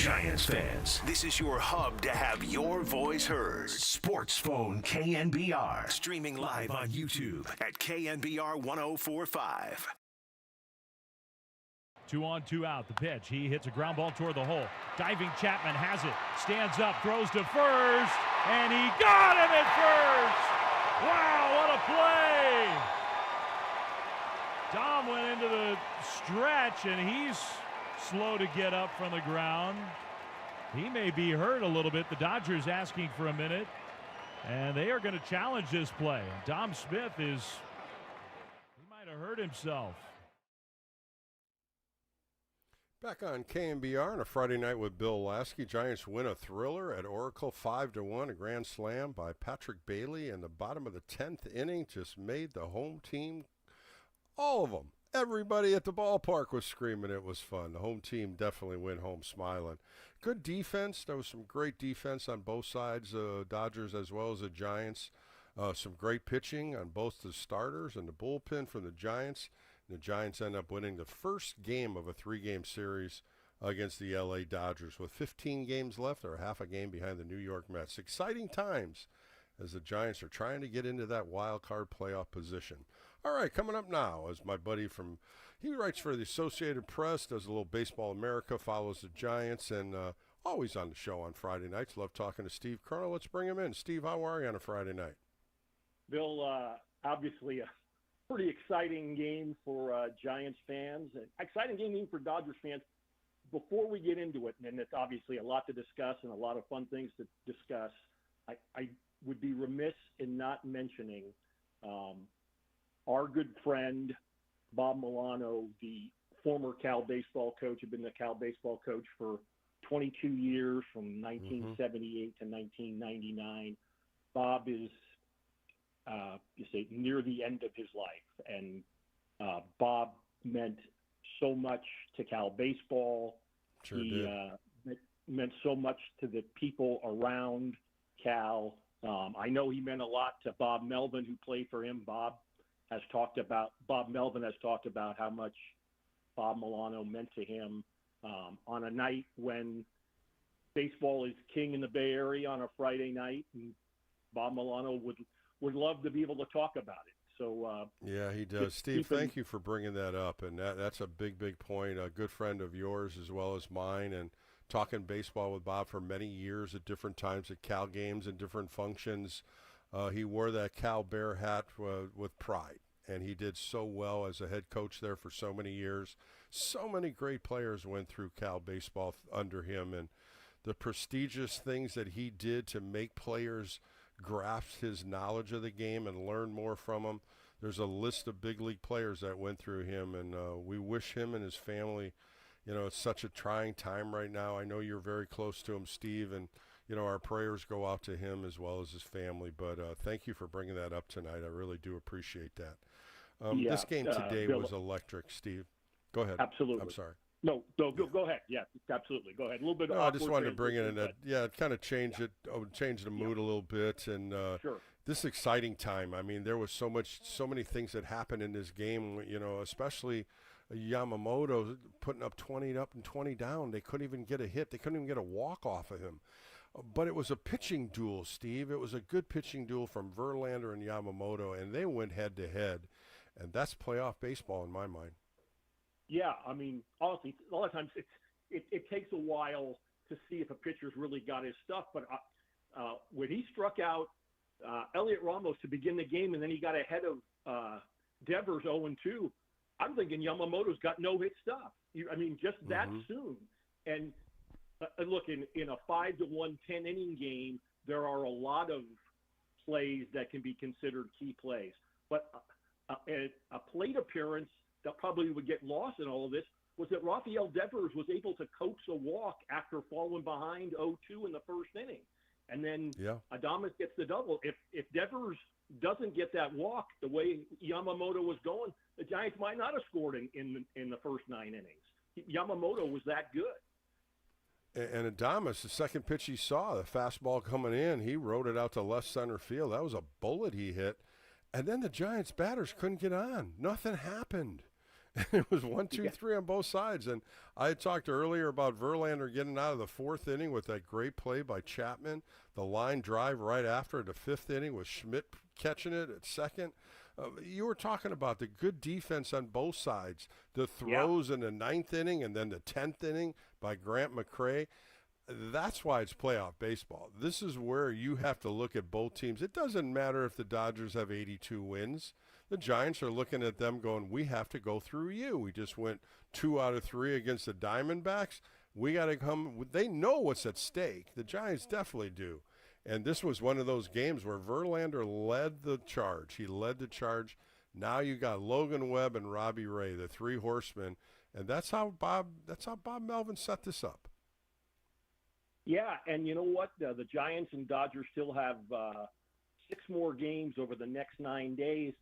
Giants fans, this is your hub to have your voice heard. Sportsphone KNBR. Streaming live on YouTube at KNBR 1045. 2 on, 2 out. The pitch. He hits a ground ball toward the hole. Diving Chapman has it. Stands up, throws to first, and he got him at first. Wow, what a play! Dom went into the stretch, and he's slow to get up from the ground. He may be hurt a little bit. The Dodgers asking for a minute, and they are going to challenge this play. And Dom Smith he might have hurt himself. Back on KNBR on a Friday night with Bill Laskey. Giants win a thriller at Oracle 5-1, a grand slam by Patrick Bailey in the bottom of the 10th inning. Just made the home team, all of them. Everybody at the ballpark was screaming. It was fun. The home team definitely went home smiling. Good defense. There was some great defense on both sides, Dodgers as well as the Giants. Some great pitching on both the starters and the bullpen from the Giants. The Giants end up winning the first game of a 3-game series against the LA Dodgers. With 15 games left, they're half a game behind the New York Mets. Exciting times as the Giants are trying to get into that wild card playoff position. All right, coming up now is my buddy he writes for the Associated Press, does a little Baseball America, follows the Giants, and always on the show on Friday nights. Love talking to Steve Colonel. Let's bring him in. Steve, how are you on a Friday night? Bill, obviously a pretty exciting game for Giants fans, and exciting game even for Dodgers fans. Before we get into it, and it's obviously a lot to discuss and a lot of fun things to discuss, I would be remiss in not mentioning our good friend Bob Milano, the former Cal baseball coach, had been the Cal baseball coach for 22 years from 1978 to 1999. Bob is near the end of his life, and Bob meant so much to Cal baseball. Sure he did. Meant so much to the people around Cal. I know he meant a lot to Bob Melvin, who played for him. Bob Melvin has talked about how much Bob Milano meant to him on a night when baseball is king in the Bay Area on a Friday night, and Bob Milano would love to be able to talk about it. So yeah, he does. Steve, thank you for bringing that up, and that's a big point. A good friend of yours as well as mine, and talking baseball with Bob for many years at different times at Cal games and different functions. He wore that Cal Bear hat with pride, and he did so well as a head coach there for so many years. So many great players went through Cal baseball under him, and the prestigious things that he did to make players grasp his knowledge of the game and learn more from him. There's a list of big league players that went through him, and we wish him and his family, it's such a trying time right now. I know you're very close to him, Steve, and our prayers go out to him as well as his family. But thank you for bringing that up tonight. I really do appreciate that. This game today Bill, was electric, Steve. Go ahead. Absolutely. I'm sorry. No, go ahead. Yeah, absolutely. Go ahead. A little bit. No, I just wanted to bring it in kind of change the mood a little bit, and sure. This exciting time. I mean, there was so many things that happened in this game. Especially Yamamoto putting up 20 up and 20 down. They couldn't even get a hit. They couldn't even get a walk off of him. But it was a pitching duel, Steve. It was a good pitching duel from Verlander and Yamamoto, and they went head to head, and that's playoff baseball in my mind. Yeah, I mean, honestly, a lot of times it takes a while to see if a pitcher's really got his stuff. But when he struck out Elliot Ramos to begin the game, and then he got ahead of Devers 0-2, I'm thinking Yamamoto's got no-hit stuff. Just that soon. And look, in a 5-1 10-inning game, there are a lot of plays that can be considered key plays. But a plate appearance that probably would get lost in all of this was that Rafael Devers was able to coax a walk after falling behind 0-2 in the first inning. And then Adames gets the double. If Devers doesn't get that walk the way Yamamoto was going, the Giants might not have scored in the first 9 innings. Yamamoto was that good. And Adames, the second pitch he saw, the fastball coming in, he rode it out to left center field. That was a bullet he hit. And then the Giants batters couldn't get on. Nothing happened. It was 1, 2, 3 on both sides. And I had talked earlier about Verlander getting out of the 4th inning with that great play by Chapman, the line drive right after the 5th inning with Schmidt catching it at second. You were talking about the good defense on both sides, the throws in the 9th inning and then the 10th inning by Grant McCray. That's why it's playoff baseball. This is where you have to look at both teams. It doesn't matter if the Dodgers have 82 wins. The Giants are looking at them going, we have to go through you. We just went 2 out of 3 against the Diamondbacks. We got to come. They know what's at stake. The Giants definitely do. And this was one of those games where Verlander led the charge. He led the charge. Now you got Logan Webb and Robbie Ray, the 3 horsemen. And that's how Bob Melvin set this up. Yeah, and you know what? The Giants and Dodgers still have 6 more games over the next 9 days.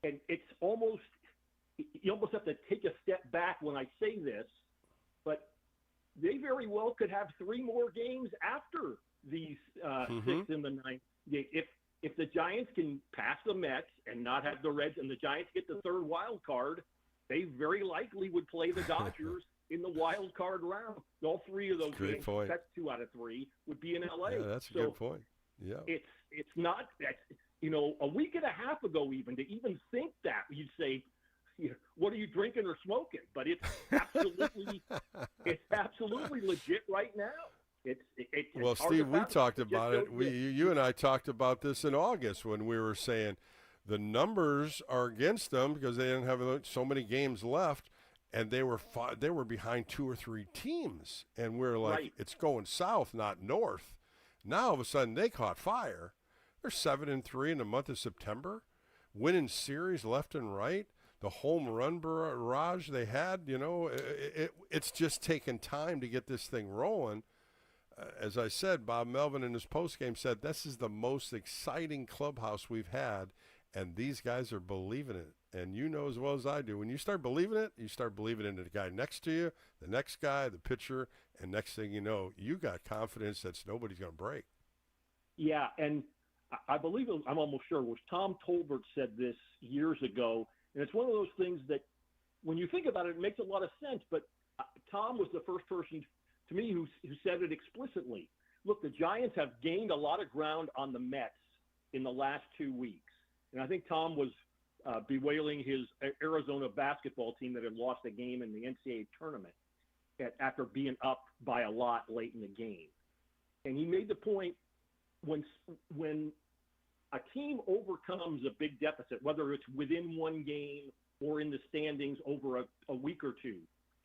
And it's almost – you almost have to take a step back when I say this, but they very well could have 3 more games after these 6th and the 9th. If the Giants can pass the Mets and not have the Reds and the Giants get the 3rd wild card, they very likely would play the Dodgers in the wild card round. All 3 of those games, that's 2 out of 3, would be in L.A. Yeah, that's a good point. Yeah. It's not that – you know, a week and a half ago even, to even think that, you'd say, what are you drinking or smoking? But it's absolutely legit right now. Well, Steve, we talked about it. You and I talked about this in August when we were saying the numbers are against them because they didn't have so many games left, and they were behind 2 or 3 teams, and we're like, it's going south, not north. Now all of a sudden they caught fire. They're 7-3 in the month of September, winning series left and right. The home run barrage they had, it's just taken time to get this thing rolling. As I said, Bob Melvin in his postgame said, this is the most exciting clubhouse we've had, and these guys are believing it. And you know as well as I do, when you start believing it, you start believing in the guy next to you, the next guy, the pitcher, and next thing you know, you got confidence that nobody's going to break. Yeah, and I believe, I'm almost sure, it was Tom Tolbert said this years ago, and it's one of those things that when you think about it, it makes a lot of sense, but Tom was the first person to me who said it explicitly. Look, the Giants have gained a lot of ground on the Mets in the last 2 weeks, and I think Tom was bewailing his Arizona basketball team that had lost a game in the NCAA tournament after being up by a lot late in the game. And he made the point, when a team overcomes a big deficit, whether it's within 1 game or in the standings over a week or 2,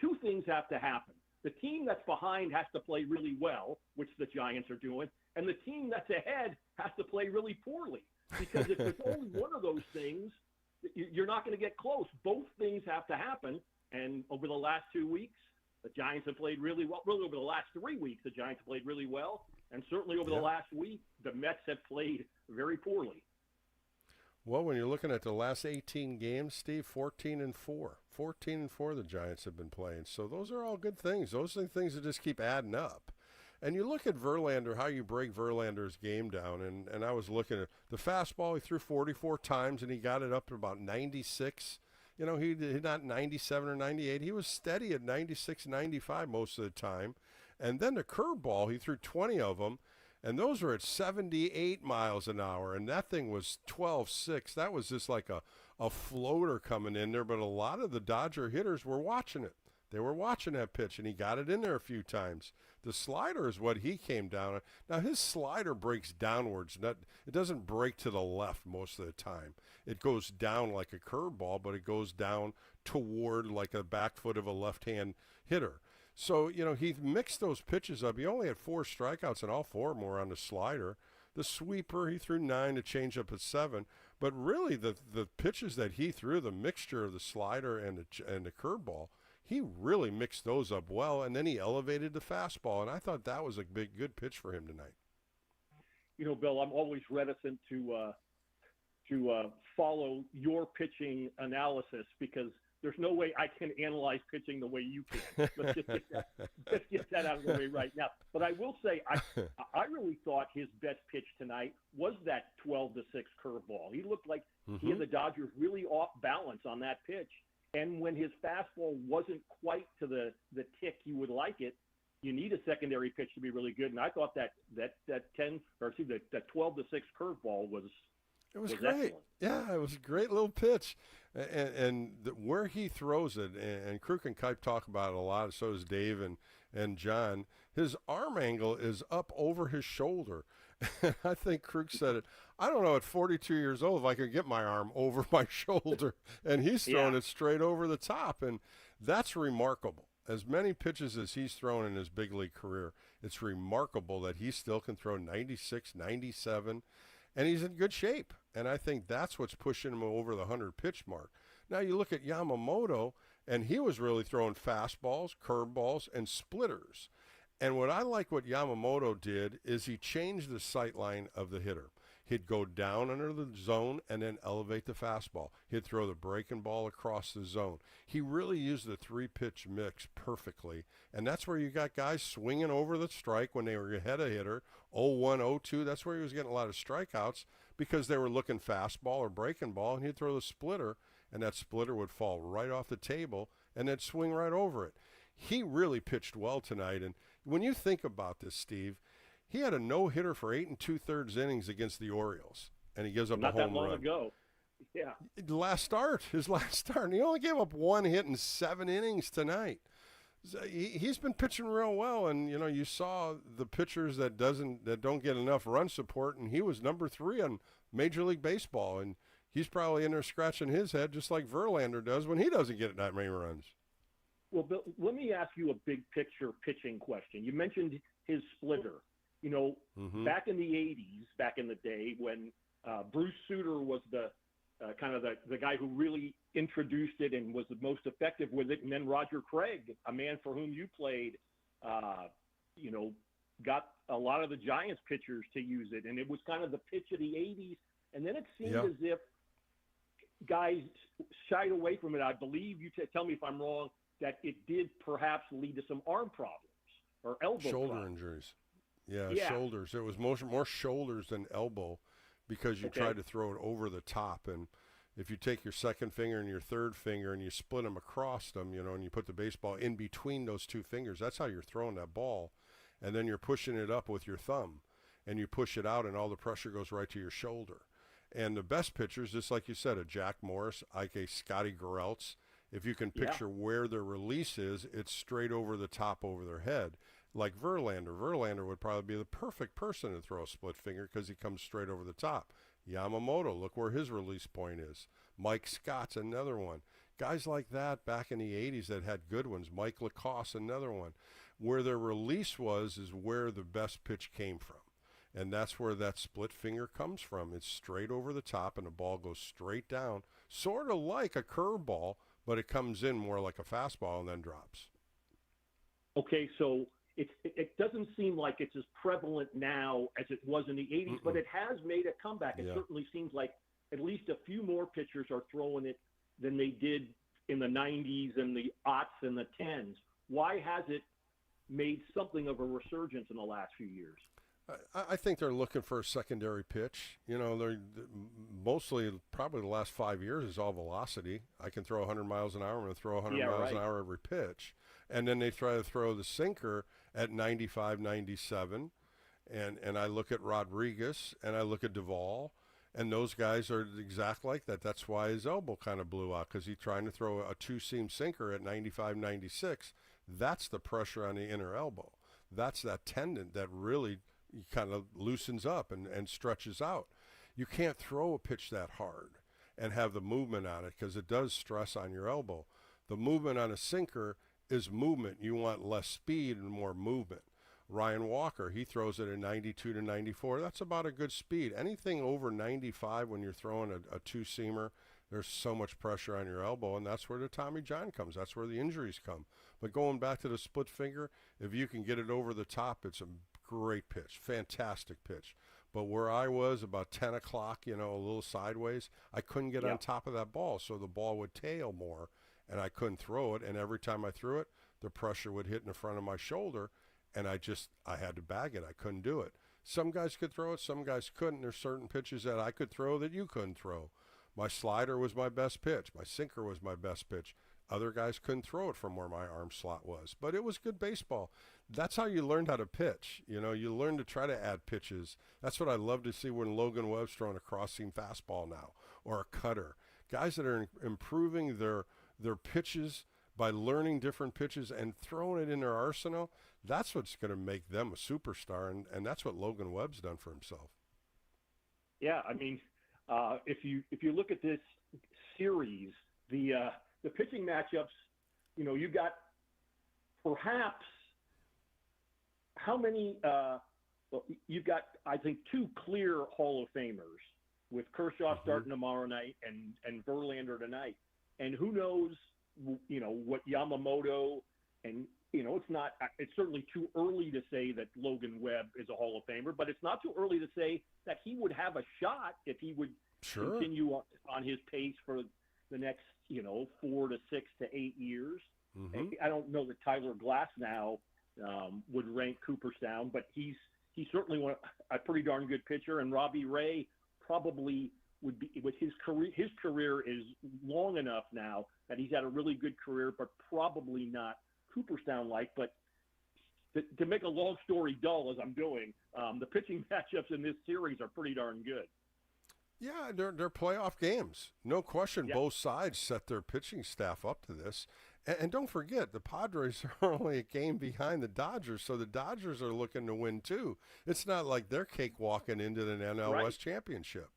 2 things have to happen. The team that's behind has to play really well, which the Giants are doing, and the team that's ahead has to play really poorly. Because if there's only one of those things, you're not going to get close. Both things have to happen, and over the last 2 weeks, the Giants have played really well. Really, over the last 3 weeks, the Giants have played really well. And certainly over the last week, the Mets have played very poorly. Well, when you're looking at the last 18 games, Steve, 14-4. 14-4 the Giants have been playing. So those are all good things. Those are things that just keep adding up. And you look at Verlander, how you break Verlander's game down. And I was looking at the fastball. He threw 44 times, and he got it up to about 96. He not 97 or 98. He was steady at 96, 95 most of the time. And then the curveball, he threw 20 of them, and those were at 78 miles an hour, and that thing was 12-6. That was just like a floater coming in there, but a lot of the Dodger hitters were watching it. They were watching that pitch, and he got it in there a few times. The slider is what he came down on. Now, his slider breaks downwards. It doesn't break to the left most of the time. It goes down like a curveball, but it goes down toward like a back foot of a left-hand hitter. So, he mixed those pitches up. He only had 4 strikeouts, and all 4 of them were on the slider. The sweeper, he threw 9, the changeup at 7. But really, the pitches that he threw, the mixture of the slider and the curveball, he really mixed those up well, and then he elevated the fastball, and I thought that was a good pitch for him tonight. Bill, I'm always reticent to follow your pitching analysis because there's no way I can analyze pitching the way you can. Let's get that out of the way right now. But I will say I really thought his best pitch tonight was that 12-6 curveball. He looked like he and the Dodgers really off balance on that pitch. And when his fastball wasn't quite to the tick you would like it, you need a secondary pitch to be really good. And I thought that 12-6 curveball was great. Excellent. Yeah, it was a great little pitch. And where he throws it, and Kruk and Kipe talk about it a lot, so does Dave and John, his arm angle is up over his shoulder. I think Kruk said it. I don't know, at 42 years old, if I could get my arm over my shoulder. And he's throwing it straight over the top. And that's remarkable. As many pitches as he's thrown in his big league career, it's remarkable that he still can throw 96, 97, and he's in good shape. And I think that's what's pushing him over the 100-pitch mark. Now you look at Yamamoto, and he was really throwing fastballs, curveballs, and splitters. And what I like what Yamamoto did is he changed the sight line of the hitter. He'd go down under the zone and then elevate the fastball. He'd throw the breaking ball across the zone. He really used the three-pitch mix perfectly, and that's where you got guys swinging over the strike when they were ahead of hitter, 0-1, 0-2. That's where he was getting a lot of strikeouts because they were looking fastball or breaking ball, and he'd throw the splitter, and that splitter would fall right off the table and then swing right over it. He really pitched well tonight, and when you think about this, Steve, he had a no-hitter for 8 2/3 innings against the Orioles, and he gives up a home run. Not that long ago. Yeah. His last start, and he only gave up 1 hit in 7 innings tonight. So he's been pitching real well, and you saw the pitchers that don't get enough run support, and he was number 3 on Major League Baseball, and he's probably in there scratching his head just like Verlander does when he doesn't get that many runs. Well, Bill, let me ask you a big picture pitching question. You mentioned his splitter. Back in the 80s, back in the day when Bruce Sutter was the kind of the guy who really introduced it and was the most effective with it, and then Roger Craig, a man for whom you played, got a lot of the Giants pitchers to use it, and it was kind of the pitch of the 80s, and then it seemed as if guys shied away from it. I believe, tell me if I'm wrong, that it did perhaps lead to some arm problems or elbow shoulder injuries. Yeah, shoulders. It was more shoulders than elbow because you tried to throw it over the top. And if you take your second finger and your third finger and you split them across them, and you put the baseball in between those two fingers, that's how you're throwing that ball. And then you're pushing it up with your thumb. And you push it out and all the pressure goes right to your shoulder. And the best pitchers, just like you said, a Jack Morris, like a Scotty Gereltz, if you can picture where their release is, it's straight over the top over their head. Like Verlander. Verlander would probably be the perfect person to throw a split finger because he comes straight over the top. Yamamoto, look where his release point is. Mike Scott's another one. Guys like that back in the 80s that had good ones. Mike Lacoste, another one. Where their release was is where the best pitch came from. And that's where that split finger comes from. It's straight over the top and the ball goes straight down, sort of like a curveball, but it comes in more like a fastball and then drops. Okay, so it doesn't seem like it's as prevalent now as it was in the 80s, but it has made a comeback. It certainly seems like at least a few more pitchers are throwing it than they did in the 90s and the aughts and the 10s. Why has it made something of a resurgence in the last few years? I think they're looking for a secondary pitch. They're mostly, probably the last 5 years is all velocity. I can throw 100 miles an hour. I'm going to throw 100 miles an hour every pitch. And then they try to throw the sinker at 95, 97. And I look at Rodriguez and I look at Duvall, and those guys are exact like that. That's why his elbow kind of blew out, because he's trying to throw a two-seam sinker at 95, 96. That's the pressure on the inner elbow. That's that tendon that really kind of loosens up and stretches out. You can't throw a pitch that hard and have the movement on it because it does stress on your elbow. The movement on a sinker is movement. You want less speed and more movement. Ryan Walker, he throws it at 92 to 94. That's about a good speed. Anything over 95 when you're throwing a two-seamer, there's so much pressure on your elbow, and that's where the Tommy John comes. That's where the injuries come. But going back to the split finger, if you can get it over the top, it's a great pitch, fantastic pitch. But where I was about 10 o'clock, a little sideways, I couldn't get on top of that ball, so the ball would tail more, and I couldn't throw it. And every time I threw it, the pressure would hit in the front of my shoulder, and I had to bag it. I couldn't do it. Some guys could throw it, some guys couldn't. There's certain pitches that I could throw that you couldn't throw. My slider was my best pitch. My sinker was my best pitch. Other guys couldn't throw it from where my arm slot was. But it was good baseball. That's how you learned how to pitch. You know, you learn to try to add pitches. That's what I love to see when Logan Webb's throwing a cross-seam fastball now or a cutter. Guys that are improving their pitches by learning different pitches and throwing it in their arsenal, that's what's going to make them a superstar, and that's what Logan Webb's done for himself. Yeah, I mean, if you look at this series, the pitching matchups, you know, you got perhaps how many? You've got, I think, two clear Hall of Famers with Kershaw starting tomorrow night and Verlander tonight, and who knows, you know, what Yamamoto and, you know, it's certainly too early to say that Logan Webb is a Hall of Famer, but it's not too early to say that he would have a shot if he would continue on his pace for the next, you know, 4 to 6 to 8 years. I don't know that Tyler Glasnow would rank Cooperstown, but he's certainly a pretty darn good pitcher, and Robbie Ray probably would be, with his career. His career is long enough now that he's had a really good career, but probably not Cooperstown-like. But to make a long story dull, as I'm doing, the pitching matchups in this series are pretty darn good. Yeah, they're playoff games. No question. Both sides set their pitching staff up to this. And don't forget, the Padres are only a game behind the Dodgers, so the Dodgers are looking to win too. It's not like they're cakewalking into the NL West Championship.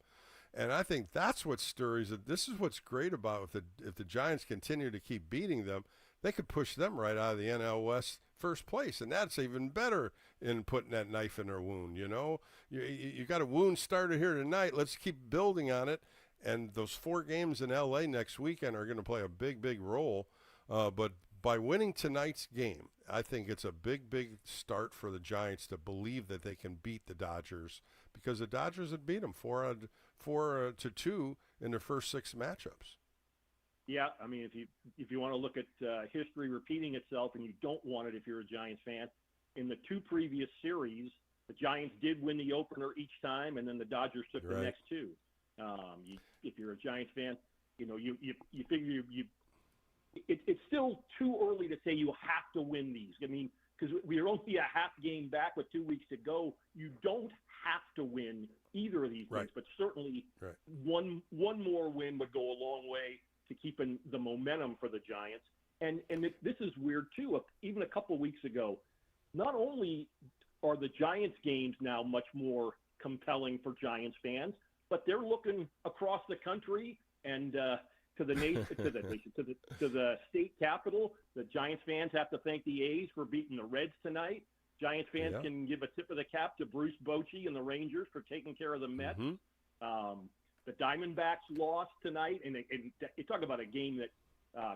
And I think that's what stirs it. This is what's great about if the Giants continue to keep beating them, they could push them right out of the NL West first place, and that's even better in putting that knife in their wound. You know, you got a wound started here tonight. Let's keep building on it. And those 4 games in L.A. next weekend are going to play a big, big role. But by winning tonight's game, I think it's a big, big start for the Giants to believe that they can beat the Dodgers, because the Dodgers had beat them 4-2 in their first 6 matchups. Yeah, I mean, if you want to look at history repeating itself, and you don't want it if you're a Giants fan, in the 2 previous series, the Giants did win the opener each time, and then the Dodgers took the next 2. If you're a Giants fan, you know, you figure it's still too early to say you have to win these. I mean, because we're only a half game back with 2 weeks to go. You don't have to win either of these games, but certainly one more win would go a long way to keeping the momentum for the Giants. And this is weird too. Even a couple weeks ago, not only are the Giants games now much more compelling for Giants fans, but they're looking across the country and to the nation, to the state capital. The Giants fans have to thank the A's for beating the Reds tonight. Giants fans can give a tip of the cap to Bruce Bochy and the Rangers for taking care of the Mets. The Diamondbacks lost tonight, and you talk about a game that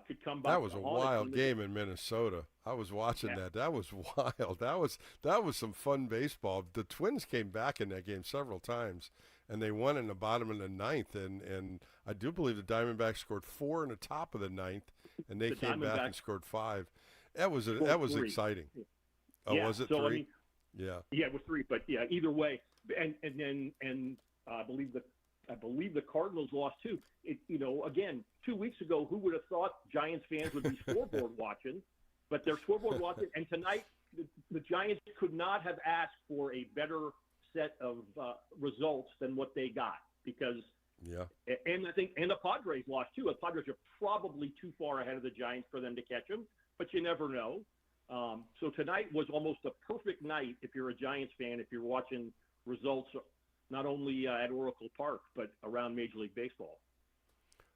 could come back. That was a wild game in Minnesota. I was watching that. That was wild. That was some fun baseball. The Twins came back in that game several times, and they won in the bottom of the 9th. And I do believe the Diamondbacks scored 4 in the top of the 9th, and they came back and scored 5. That was exciting. Oh, was it 3? I mean, yeah, it was 3. But yeah, either way, and I believe the Cardinals lost too. You know, again, 2 weeks ago, who would have thought Giants fans would be scoreboard watching? But they're scoreboard watching, and tonight the Giants could not have asked for a better set of results than what they got, because and I think the Padres lost too. The Padres are probably too far ahead of the Giants for them to catch them, but you never know. So tonight was almost a perfect night if you're a Giants fan, if you're watching results not only at Oracle Park, but around Major League Baseball.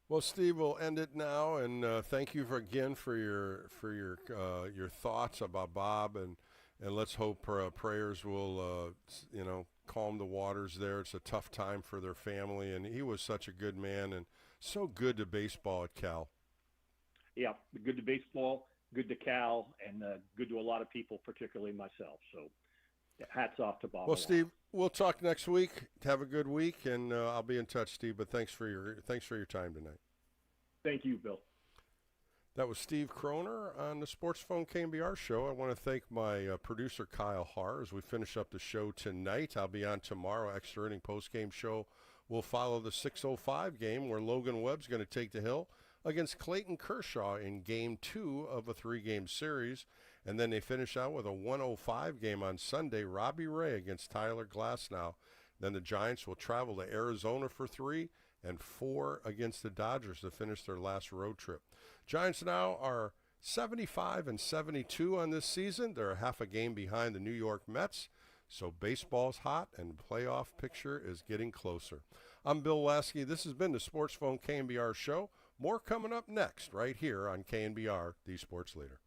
Well, Steve, we'll end it now, and thank you again for your thoughts about Bob, and let's hope prayers will calm the waters there. It's a tough time for their family, and he was such a good man and so good to baseball at Cal. Yeah, good to baseball, good to Cal, and good to a lot of people, particularly myself. So hats off to Bob. Well, Steve, we'll talk next week. Have a good week, and I'll be in touch, Steve. But thanks for your time tonight. Thank you, Bill. That was Steve Kroner on the Sportsphone KNBR show. I want to thank my producer, Kyle Haar, as we finish up the show tonight. I'll be on tomorrow. Extra inning postgame show will follow the 6:05 game where Logan Webb's going to take the hill against Clayton Kershaw in Game 2 of a 3-game series. And then they finish out with a 105 game on Sunday, Robbie Ray against Tyler Glasnow. Then the Giants will travel to Arizona for 3 and 4 against the Dodgers to finish their last road trip. Giants now are 75 and 72 on this season. They're a half a game behind the New York Mets. So baseball's hot and the playoff picture is getting closer. I'm Bill Laskey. This has been the Sportsphone KNBR show. More coming up next right here on KNBR, the Sports Leader.